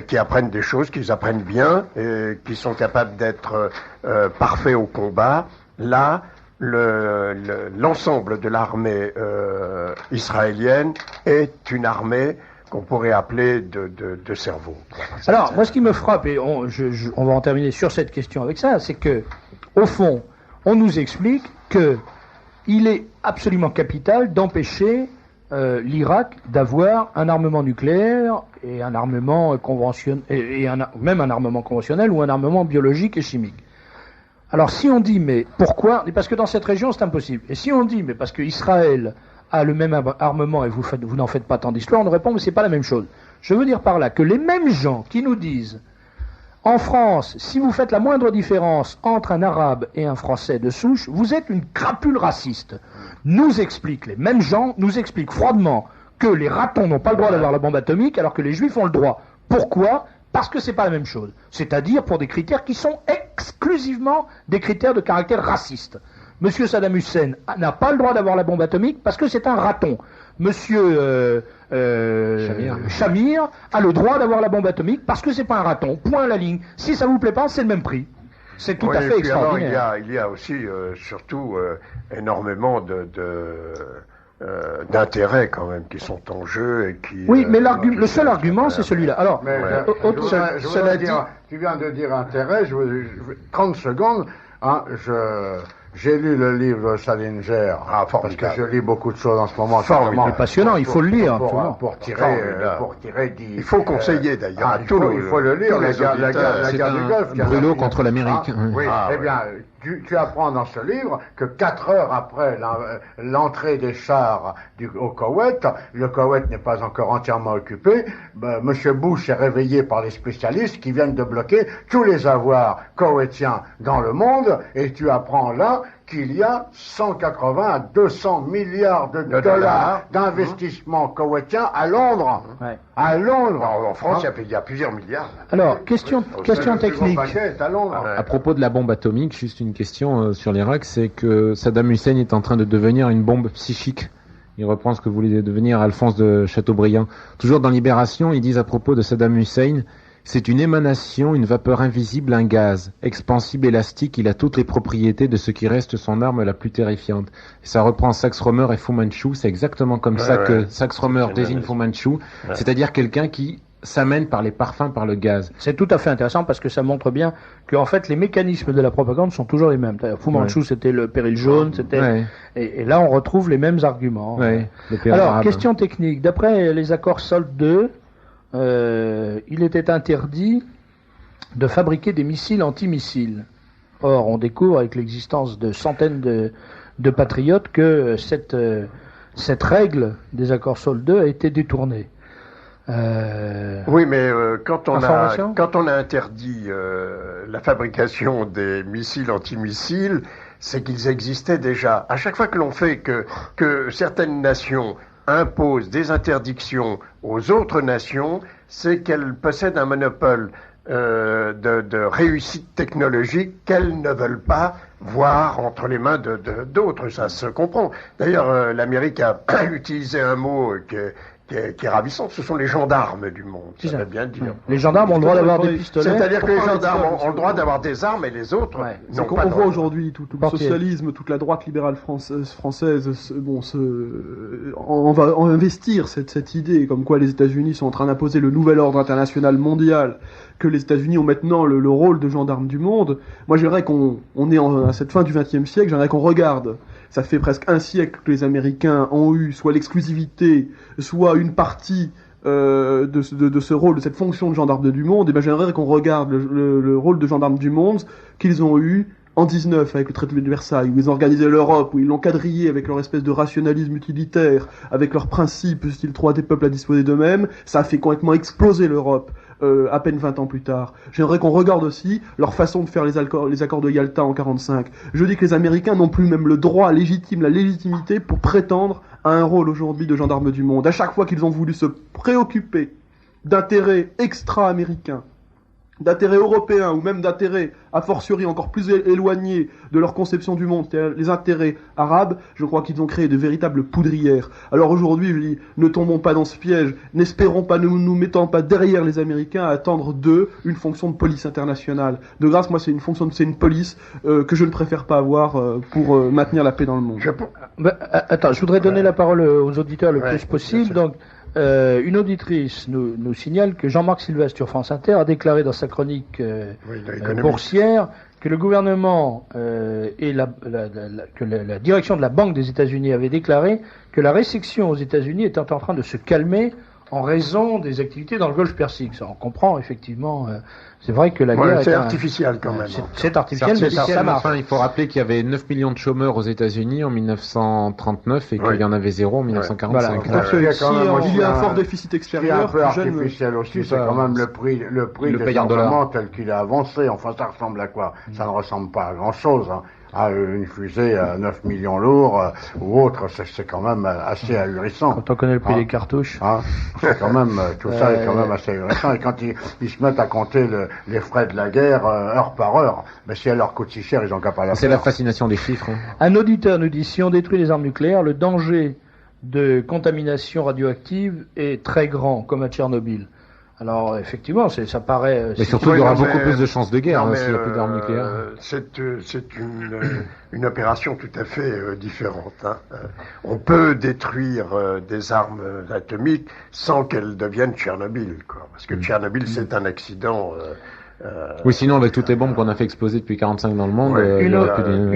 qui apprennent des choses, qu'ils apprennent bien, et qui sont capables d'être parfaits au combat. Là, l'ensemble de l'armée israélienne est une armée qu'on pourrait appeler de cerveau. Alors, moi, ce qui me frappe, et on va en terminer sur cette question avec ça, c'est que, au fond, on nous explique que il est absolument capital d'empêcher l'Irak d'avoir un armement nucléaire et un armement conventionnel, même un armement conventionnel ou un armement biologique et chimique. Alors si on dit mais pourquoi? Parce que dans cette région c'est impossible. Et si on dit mais parce que Israël a le même armement et vous n'en faites pas tant d'histoire, on nous répond mais c'est pas la même chose. Je veux dire par là que les mêmes gens qui nous disent en France, si vous faites la moindre différence entre un arabe et un français de souche, vous êtes une crapule raciste. Les mêmes gens nous expliquent froidement que les ratons n'ont pas le droit d'avoir la bombe atomique alors que les juifs ont le droit. Pourquoi? Parce que c'est pas la même chose. C'est-à-dire pour des critères qui sont exclusivement des critères de caractère raciste. Monsieur Saddam Hussein n'a pas le droit d'avoir la bombe atomique parce que c'est un raton. Monsieur Shamir a le droit d'avoir la bombe atomique parce que c'est pas un raton. Point à la ligne. Si ça vous plaît pas, c'est le même prix. C'est tout à fait extraordinaire. Alors, il y a aussi surtout énormément d'intérêts quand même qui sont en jeu et qui. Oui, mais le seul argument c'est celui-là. Alors, tu viens de dire intérêt. 30 secondes. J'ai lu le livre Salinger, parce que je lis beaucoup de choses en ce moment. C'est passionnant, il faut le lire. Pour tirer il faut conseiller d'ailleurs. Il faut le lire, la guerre du Golfe. Brûlot contre l'Amérique. Oui, bien, tu apprends dans ce livre que 4 heures après l'entrée des chars au Koweït, le Koweït n'est pas encore entièrement occupé, Monsieur Bush est réveillé par les spécialistes qui viennent de bloquer tous les avoirs koweïtiens dans le monde, et tu apprends là qu'il y a 180 à 200 milliards de dollars d'investissement koweïtien à Londres. Ouais. À Londres. En France, il y a plusieurs milliards. Alors, question technique. À propos de la bombe atomique, juste une question sur l'Irak, c'est que Saddam Hussein est en train de devenir une bombe psychique. Il reprend ce que voulait devenir Alphonse de Chateaubriand. Toujours dans Libération, ils disent à propos de Saddam Hussein, C'est une émanation, une vapeur invisible, un gaz. Expansible, élastique, il a toutes les propriétés de ce qui reste son arme la plus terrifiante. Et ça reprend Sax Rohmer et Fu Manchu, c'est exactement comme ça que Sax Rohmer désigne Fu Manchu, c'est-à-dire quelqu'un qui s'amène par les parfums, par le gaz. C'est tout à fait intéressant parce que ça montre bien que en fait les mécanismes de la propagande sont toujours les mêmes. Fu Manchu c'était le péril jaune, et là on retrouve les mêmes arguments. Alors, question technique, d'après les accords SALT II, il était interdit de fabriquer des missiles antimissiles. Or, on découvre avec l'existence de centaines de patriotes que cette règle des accords SALT II a été détournée. Oui, mais quand on a interdit la fabrication des missiles antimissiles, c'est qu'ils existaient déjà. À chaque fois que l'on fait que certaines nations impose des interdictions aux autres nations, c'est qu'elles possèdent un monopole de réussite technologique qu'elles ne veulent pas voir entre les mains d'autres. Ça se comprend. D'ailleurs, l'Amérique a utilisé un mot qui est ravissant, ce sont les gendarmes du monde, ça veut bien dire. Les gendarmes ont le droit d'avoir des pistolets. C'est-à-dire que les gendarmes ont le droit d'avoir des armes et les autres n'ont pas. On voit aujourd'hui tout le socialisme, toute la droite libérale française, on va investir cette idée comme quoi les États-Unis sont en train d'imposer le nouvel ordre international mondial, que les États-Unis ont maintenant le rôle de gendarme du monde. Moi, j'aimerais qu'on est à cette fin du XXe siècle, j'aimerais qu'on regarde. Ça fait presque un siècle que les Américains ont eu soit l'exclusivité, soit une partie de ce rôle, de cette fonction de gendarme du monde. Et ben j'aimerais qu'on regarde le rôle de gendarme du monde qu'ils ont eu en 19 avec le traité de Versailles, où ils ont organisé l'Europe, où ils l'ont quadrillé avec leur espèce de rationalisme utilitaire, avec leurs principes, style droit des peuples à disposer d'eux-mêmes. Ça a fait complètement exploser l'Europe. À peine 20 ans plus tard. J'aimerais qu'on regarde aussi leur façon de faire les accords de Yalta en 45. Je dis que les Américains n'ont plus même le droit légitime, la légitimité pour prétendre à un rôle aujourd'hui de gendarme du monde. À chaque fois qu'ils ont voulu se préoccuper d'intérêts extra-américains, d'intérêts européens ou même d'intérêts a fortiori encore plus éloignés de leur conception du monde, les intérêts arabes, je crois qu'ils ont créé de véritables poudrières. Alors aujourd'hui, je dis, ne tombons pas dans ce piège, n'espérons pas, ne nous mettons pas derrière les Américains à attendre d'eux une fonction de police internationale. De grâce, moi, c'est une police que je ne préfère pas avoir pour maintenir la paix dans le monde. Attends, je voudrais donner la parole aux auditeurs le plus possible, donc une auditrice nous signale que Jean-Marc Sylvestre sur France Inter a déclaré dans sa chronique boursière que le gouvernement et que la direction de la Banque des États-Unis avait déclaré que la récession aux États-Unis était en train de se calmer en raison des activités dans le Golfe Persique. Ça, on comprend effectivement. C'est vrai que la guerre c'est artificiel quand même. C'est artificiel, mais ça marche. Enfin, il faut rappeler qu'il y avait 9 millions de chômeurs aux États-Unis en 1939 et qu'il y en avait 0 en 1945. Voilà. Il y a un fort déficit extérieur. Un peu artificiel aussi, c'est quand même le prix des armements tel qu'il a avancé. Enfin, ça ressemble à quoi? Ça ne ressemble pas à grand-chose. À une fusée à 9 millions lourds ou autre, c'est quand même assez ahurissant. Quand on connaît le prix des cartouches. C'est quand même, tout ça est quand même assez ahurissant. Et quand ils se mettent à compter les frais de la guerre heure par heure, mais si elle leur coûte si cher, ils ont qu'à pas la faire. C'est la fascination des chiffres. Un auditeur nous dit, si on détruit les armes nucléaires, le danger de contamination radioactive est très grand, comme à Tchernobyl. Alors, effectivement, ça paraît... Mais surtout, il y aura beaucoup plus de chances de guerre s'il n'y a plus d'armes nucléaires. C'est une opération tout à fait différente. On peut détruire des armes atomiques sans qu'elles deviennent Tchernobyl, quoi. Parce que Tchernobyl, c'est un accident... oui, sinon, avec toutes les bombes qu'on a fait exploser depuis 45 dans le monde... Une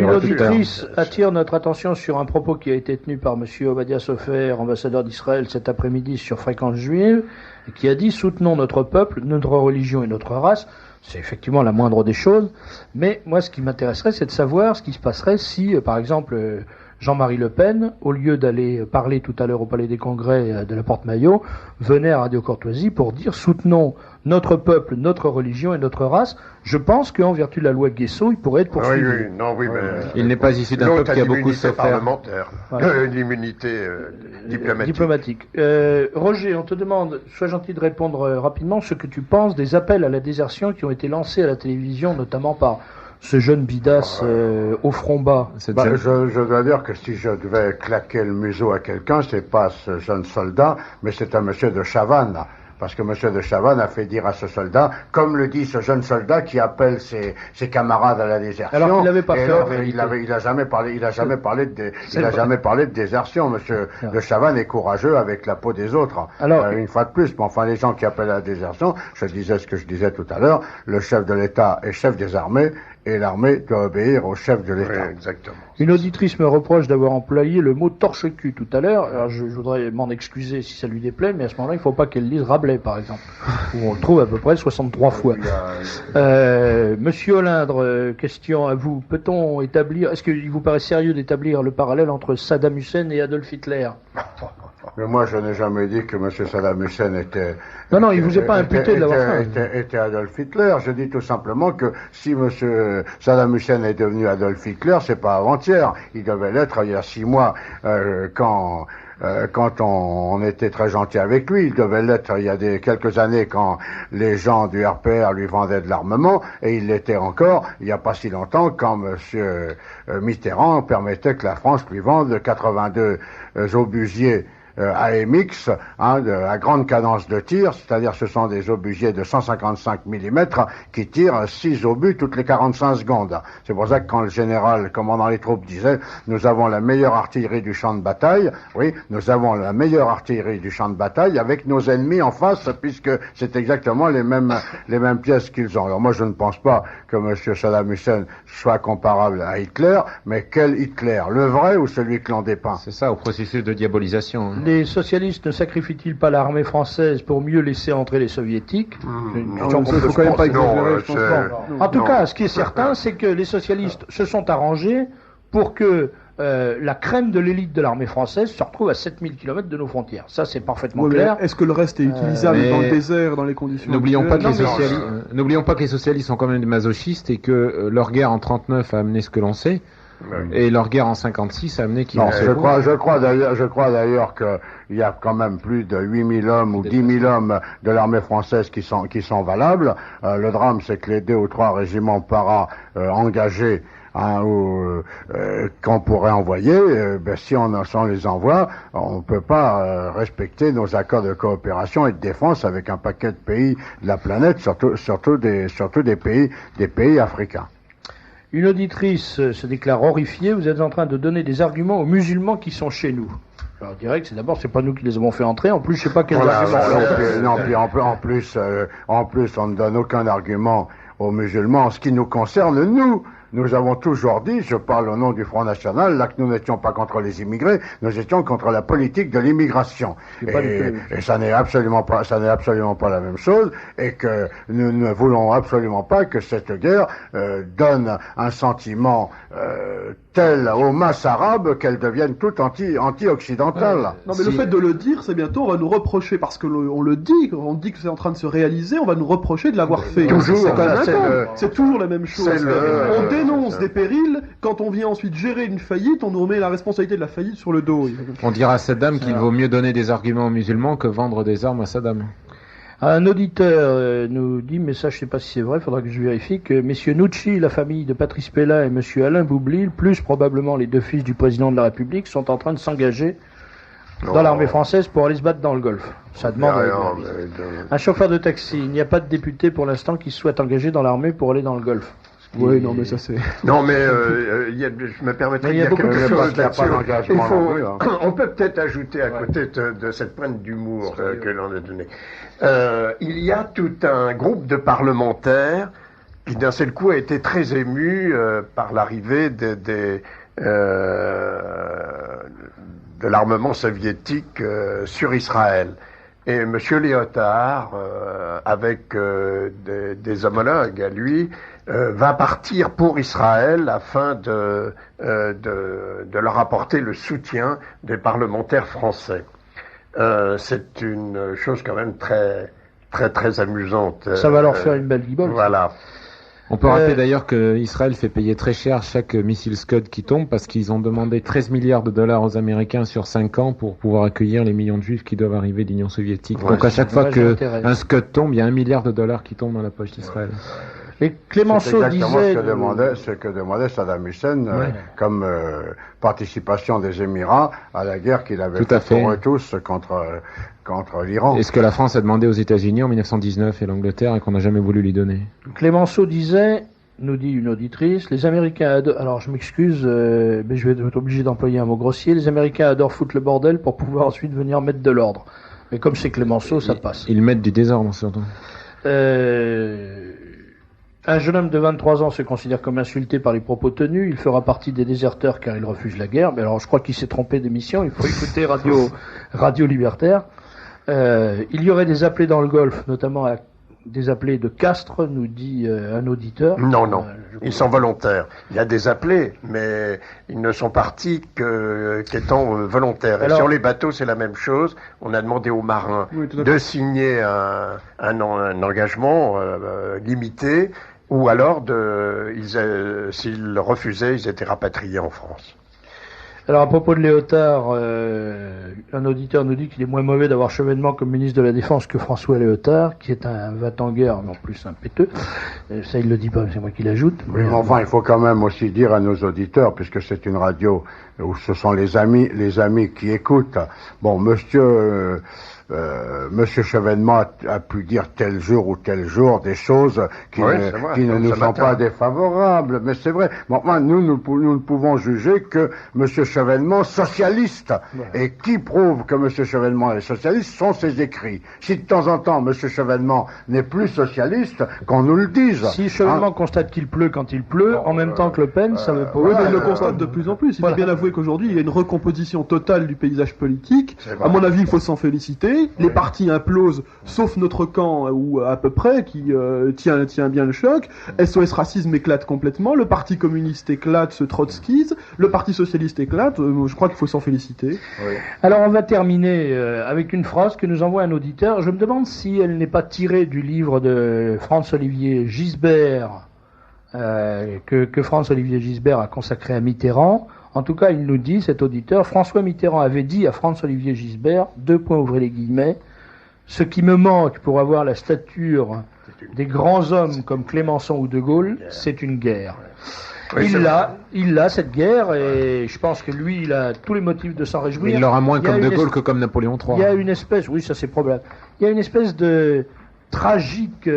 auditrice attire notre attention sur un propos qui a été tenu par M. Obadia Sofer, ambassadeur d'Israël, cet après-midi sur Fréquence Juive, et qui a dit « Soutenons notre peuple, notre religion et notre race ». C'est effectivement la moindre des choses, mais moi, ce qui m'intéresserait, c'est de savoir ce qui se passerait si, par exemple, Jean-Marie Le Pen, au lieu d'aller parler tout à l'heure au Palais des Congrès de la Porte-Maillot, venait à Radio Courtoisie pour dire « Soutenons notre peuple, notre religion et notre race ». Je pense qu'en vertu de la loi Guesso, il pourrait être poursuivi. Il n'est pas issu d'un peuple qui a beaucoup souffert. L'immunité diplomatique. Roger, on te demande, sois gentil de répondre rapidement, ce que tu penses des appels à la désertion qui ont été lancés à la télévision, notamment par ce jeune bidasse au front bas. Je dois dire que si je devais claquer le museau à quelqu'un, c'est pas ce jeune soldat, mais c'est un monsieur de Chavannes. parce que M. de Chavannes a fait dire à ce soldat, comme le dit ce jeune soldat qui appelle ses camarades à la désertion. Alors qu'il l'avait pas fait. Il a jamais parlé de désertion. M. de Chavannes est courageux avec la peau des autres. Alors, une fois de plus, mais enfin les gens qui appellent à la désertion, je disais ce que je disais tout à l'heure, le chef de l'État est chef des armées, et l'armée doit obéir au chef de l'État. Oui, exactement. Une auditrice me reproche d'avoir employé le mot torche-cul tout à l'heure. Alors je voudrais m'en excuser si ça lui déplaît, mais à ce moment-là, il ne faut pas qu'elle lise Rabelais, par exemple, où on le trouve à peu près 63 fois. Monsieur Olindre, question à vous. Peut-on établir, est-ce qu'il vous paraît sérieux d'établir le parallèle entre Saddam Hussein et Adolf Hitler? Mais moi, je n'ai jamais dit que M. Saddam Hussein était... Non, il vous est pas imputé de l'avoir fait. Était Adolf Hitler. Je dis tout simplement que si M. Saddam Hussein est devenu Adolf Hitler, c'est pas avant-hier. Il devait l'être il y a 6 mois, quand on était très gentil avec lui. Il devait l'être il y a quelques années quand les gens du RPR lui vendaient de l'armement, et il l'était encore il n'y a pas si longtemps quand M. Mitterrand permettait que la France lui vende 82 obusiers AMX, à grande cadence de tir, c'est-à-dire ce sont des obusiers de 155 mm qui tirent 6 obus toutes les 45 secondes. C'est pour ça que quand le général commandant les troupes disait « Nous avons la meilleure artillerie du champ de bataille », oui, nous avons la meilleure artillerie du champ de bataille avec nos ennemis en face, puisque c'est exactement les mêmes pièces qu'ils ont. Alors moi je ne pense pas que M. Saddam Hussein soit comparable à Hitler, mais quel Hitler? Le vrai ou celui que l'on dépeint? C'est ça, au processus de diabolisation. Les socialistes ne sacrifient-ils pas l'armée française pour mieux laisser entrer les soviétiques? Faut quand même pas exagérer, je pense. En tout cas, ce qui est certain, c'est que les socialistes se sont arrangés pour que la crème de l'élite de l'armée française se retrouve à 7000 km de nos frontières. Ça, c'est parfaitement clair. Est-ce que le reste est utilisable dans le désert, dans les conditions N'oublions pas que les socialistes sont quand même des masochistes et que leur guerre en 39 a amené ce que l'on sait. Et leur guerre en 56 a amené je crois d'ailleurs qu'il y a quand même plus de 8000 hommes ou 10 000 hommes de l'armée française qui sont valables. Le drame, c'est que les 2 ou 3 régiments para engagés qu'on pourrait envoyer, si on les envoie, on ne peut pas respecter nos accords de coopération et de défense avec un paquet de pays de la planète, surtout des pays africains. Une auditrice se déclare horrifiée. Vous êtes en train de donner des arguments aux musulmans qui sont chez nous. Alors, je dirais que c'est pas nous qui les avons fait entrer. En plus, je sais pas quels arguments. En plus, on ne donne aucun argument aux musulmans en ce qui nous concerne, nous. Nous avons toujours dit, je parle au nom du Front National, là que nous n'étions pas contre les immigrés, nous étions contre la politique de l'immigration. Et ça n'est absolument pas la même chose, et que nous ne voulons absolument pas que cette guerre donne un sentiment tel aux masses arabes qu'elles deviennent toutes anti-occidentales. Non, mais le fait de le dire, c'est bientôt, on va nous reprocher, parce que on dit que c'est en train de se réaliser, on va nous reprocher de l'avoir fait. C'est toujours la même chose. On dénonce des périls, quand on vient ensuite gérer une faillite, on nous remet la responsabilité de la faillite sur le dos. On dira à Saddam qu'il vaut mieux donner des arguments aux musulmans que vendre des armes à Saddam. Un auditeur nous dit, mais ça je ne sais pas si c'est vrai, il faudra que je vérifie, que messieurs Nucci, la famille de Patrice Pella et monsieur Alain Boublil, plus probablement les 2 fils du président de la République, sont en train de s'engager dans l'armée française pour aller se battre dans le Golfe. Ça demande un chauffeur de taxi. Il n'y a pas de député pour l'instant qui souhaite engager dans l'armée pour aller dans le Golfe. Oui, non, mais ça c'est... Non, mais je me permettrais de dire quelque chose là-dessus. On peut peut-être ajouter à côté de cette pointe d'humour que l'on a donnée. Il y a tout un groupe de parlementaires qui d'un seul coup a été très ému par l'arrivée de l'armement soviétique sur Israël. Et M. Léotard, avec des homologues à lui, va partir pour Israël afin de leur apporter le soutien des parlementaires français. C'est une chose quand même très, très, très amusante. Ça va leur faire une belle guibole. Voilà. On peut rappeler d'ailleurs qu'Israël fait payer très cher chaque missile Scud qui tombe parce qu'ils ont demandé 13 milliards de dollars aux Américains sur 5 ans pour pouvoir accueillir les millions de Juifs qui doivent arriver de l'Union soviétique. Ouais, donc à chaque fois qu'un Scud tombe, il y a $1 milliard qui tombe dans la poche d'Israël. Et Clémenceau disait... ce que demandait Saddam Hussein comme participation des Émirats à la guerre qu'il avait faite pour eux tous contre l'Iran. Et ce que la France a demandé aux États-Unis en 1919 et l'Angleterre et qu'on n'a jamais voulu lui donner. Clémenceau disait, nous dit une auditrice, les Américains adorent... Alors je m'excuse, mais je vais être obligé d'employer un mot grossier. Les Américains adorent foutre le bordel pour pouvoir ensuite venir mettre de l'ordre. Mais comme c'est Clémenceau, ça passe. Ils mettent du désordre, surtout. Un jeune homme de 23 ans se considère comme insulté par les propos tenus. Il fera partie des déserteurs car il refuse la guerre. Mais alors, je crois qu'il s'est trompé d'émission. Il faut écouter Radio Libertaire. Il y aurait des appelés dans le Golfe, notamment des appelés de Castres, nous dit un auditeur. Non, ils sont volontaires. Il y a des appelés, mais ils ne sont partis qu'étant volontaires. Alors, et sur les bateaux, c'est la même chose. On a demandé aux marins de signer un engagement limité, ou alors, s'ils refusaient, ils étaient rapatriés en France. Alors à propos de Léotard, un auditeur nous dit qu'il est moins mauvais d'avoir Chevènement comme ministre de la Défense que François Léotard, qui est un va-t-en-guerre, non plus un péteux. Ça, il le dit pas, c'est moi qui l'ajoute. Oui, mais enfin, il faut quand même aussi dire à nos auditeurs, puisque c'est une radio où ce sont les amis qui écoutent. Bon, Monsieur Chevènement a pu dire tel jour ou tel jour des choses qui ne nous sont pas défavorables, mais c'est vrai. Bon, enfin, nous ne pouvons juger que Monsieur Chevènement socialiste. Et qui prouve que Monsieur Chevènement est socialiste sont ses écrits. Si de temps en temps Monsieur Chevènement n'est plus socialiste, qu'on nous le dise. Si Chevènement constate qu'il pleut quand il pleut, en même temps que Le Pen, ça veut pas... Oui, mais il le constate de plus en plus. Il faut bien avouer qu'aujourd'hui, il y a une recomposition totale du paysage politique. À mon avis, il faut s'en féliciter. Les partis implosent, sauf notre camp, ou à peu près, qui tient bien le choc. SOS Racisme éclate complètement. Le Parti communiste éclate, se trotskise. Le Parti socialiste éclate. Je crois qu'il faut s'en féliciter. Oui. Alors, on va terminer avec une phrase que nous envoie un auditeur. Je me demande si elle n'est pas tirée du livre de Franz-Olivier Gisbert, que Franz-Olivier Gisbert a consacré à Mitterrand. En tout cas, il nous dit, cet auditeur, François Mitterrand avait dit à Franz-Olivier Gisbert, ouvrez les guillemets, ce qui me manque pour avoir la stature des grands hommes comme Clémenceau ou De Gaulle, c'est une guerre. Oui, il a cette guerre, et je pense que lui, il a tous les motifs de s'en réjouir. Il l'aura moins comme De Gaulle que comme Napoléon III. Il y a une espèce, oui, ça c'est probable. Il y a une espèce de tragique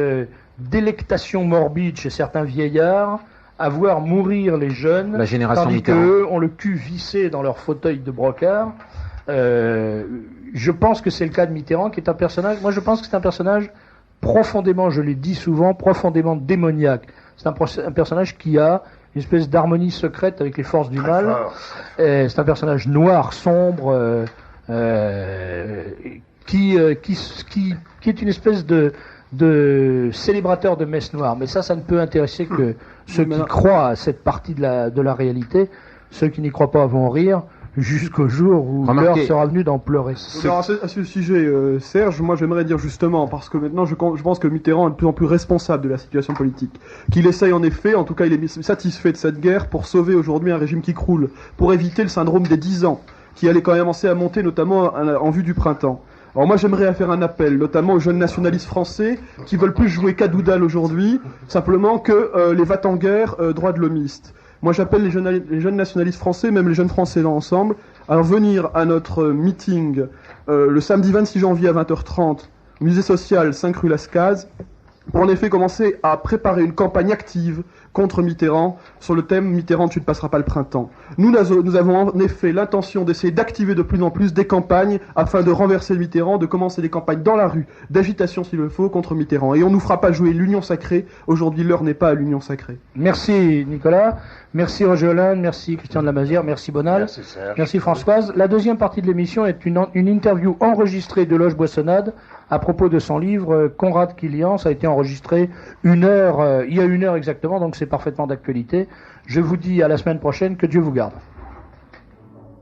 délectation morbide chez certains vieillards à voir mourir les jeunes, la génération tandis Mitterrand. qu'eux ont le cul vissé dans leur fauteuil de brocart. Je pense que c'est le cas de Mitterrand, qui est un personnage, moi je pense que c'est un personnage profondément, je l'ai dit souvent, profondément démoniaque. C'est un personnage qui a une espèce d'harmonie secrète avec les forces du mal. C'est un personnage noir, sombre, qui est une espèce de célébrateur de messe noire. Mais ça ne peut intéresser que ceux qui croient à cette partie de la réalité. Ceux qui n'y croient pas vont rire jusqu'au jour où l'heure sera venue d'en pleurer. Alors, à ce sujet, Serge, moi j'aimerais dire justement, parce que maintenant je pense que Mitterrand est de plus en plus responsable de la situation politique, qu'il essaye en effet, en tout cas il est satisfait de cette guerre pour sauver aujourd'hui un régime qui croule, pour éviter le syndrome des 10 ans, qui allait quand même commencer à monter, notamment en vue du printemps. Alors moi j'aimerais faire un appel, notamment aux jeunes nationalistes français qui veulent plus jouer cadoudal aujourd'hui, simplement que les va-t-en-guerre droits de l'homiste. Moi j'appelle les jeunes nationalistes français, même les jeunes français dans l'ensemble, à venir à notre meeting le samedi 26 janvier à 20h30, au musée social 5 rue Lascaz, pour en effet commencer à préparer une campagne active contre Mitterrand sur le thème « Mitterrand, tu ne passeras pas le printemps ». Nous avons en effet l'intention d'essayer d'activer de plus en plus des campagnes afin de renverser Mitterrand, de commencer des campagnes dans la rue, d'agitation s'il le faut, contre Mitterrand. Et on ne nous fera pas jouer l'union sacrée. Aujourd'hui, l'heure n'est pas à l'union sacrée. Merci Nicolas, merci Roger Hollande, merci Christian de la Mazière, merci Bonal, merci Françoise. La deuxième partie de l'émission est une interview enregistrée de Loge Boissonnade à propos de son livre Conrad Killian. Ça a été enregistré il y a 1 heure exactement, donc c'est parfaitement d'actualité. Je vous dis à la semaine prochaine, que Dieu vous garde.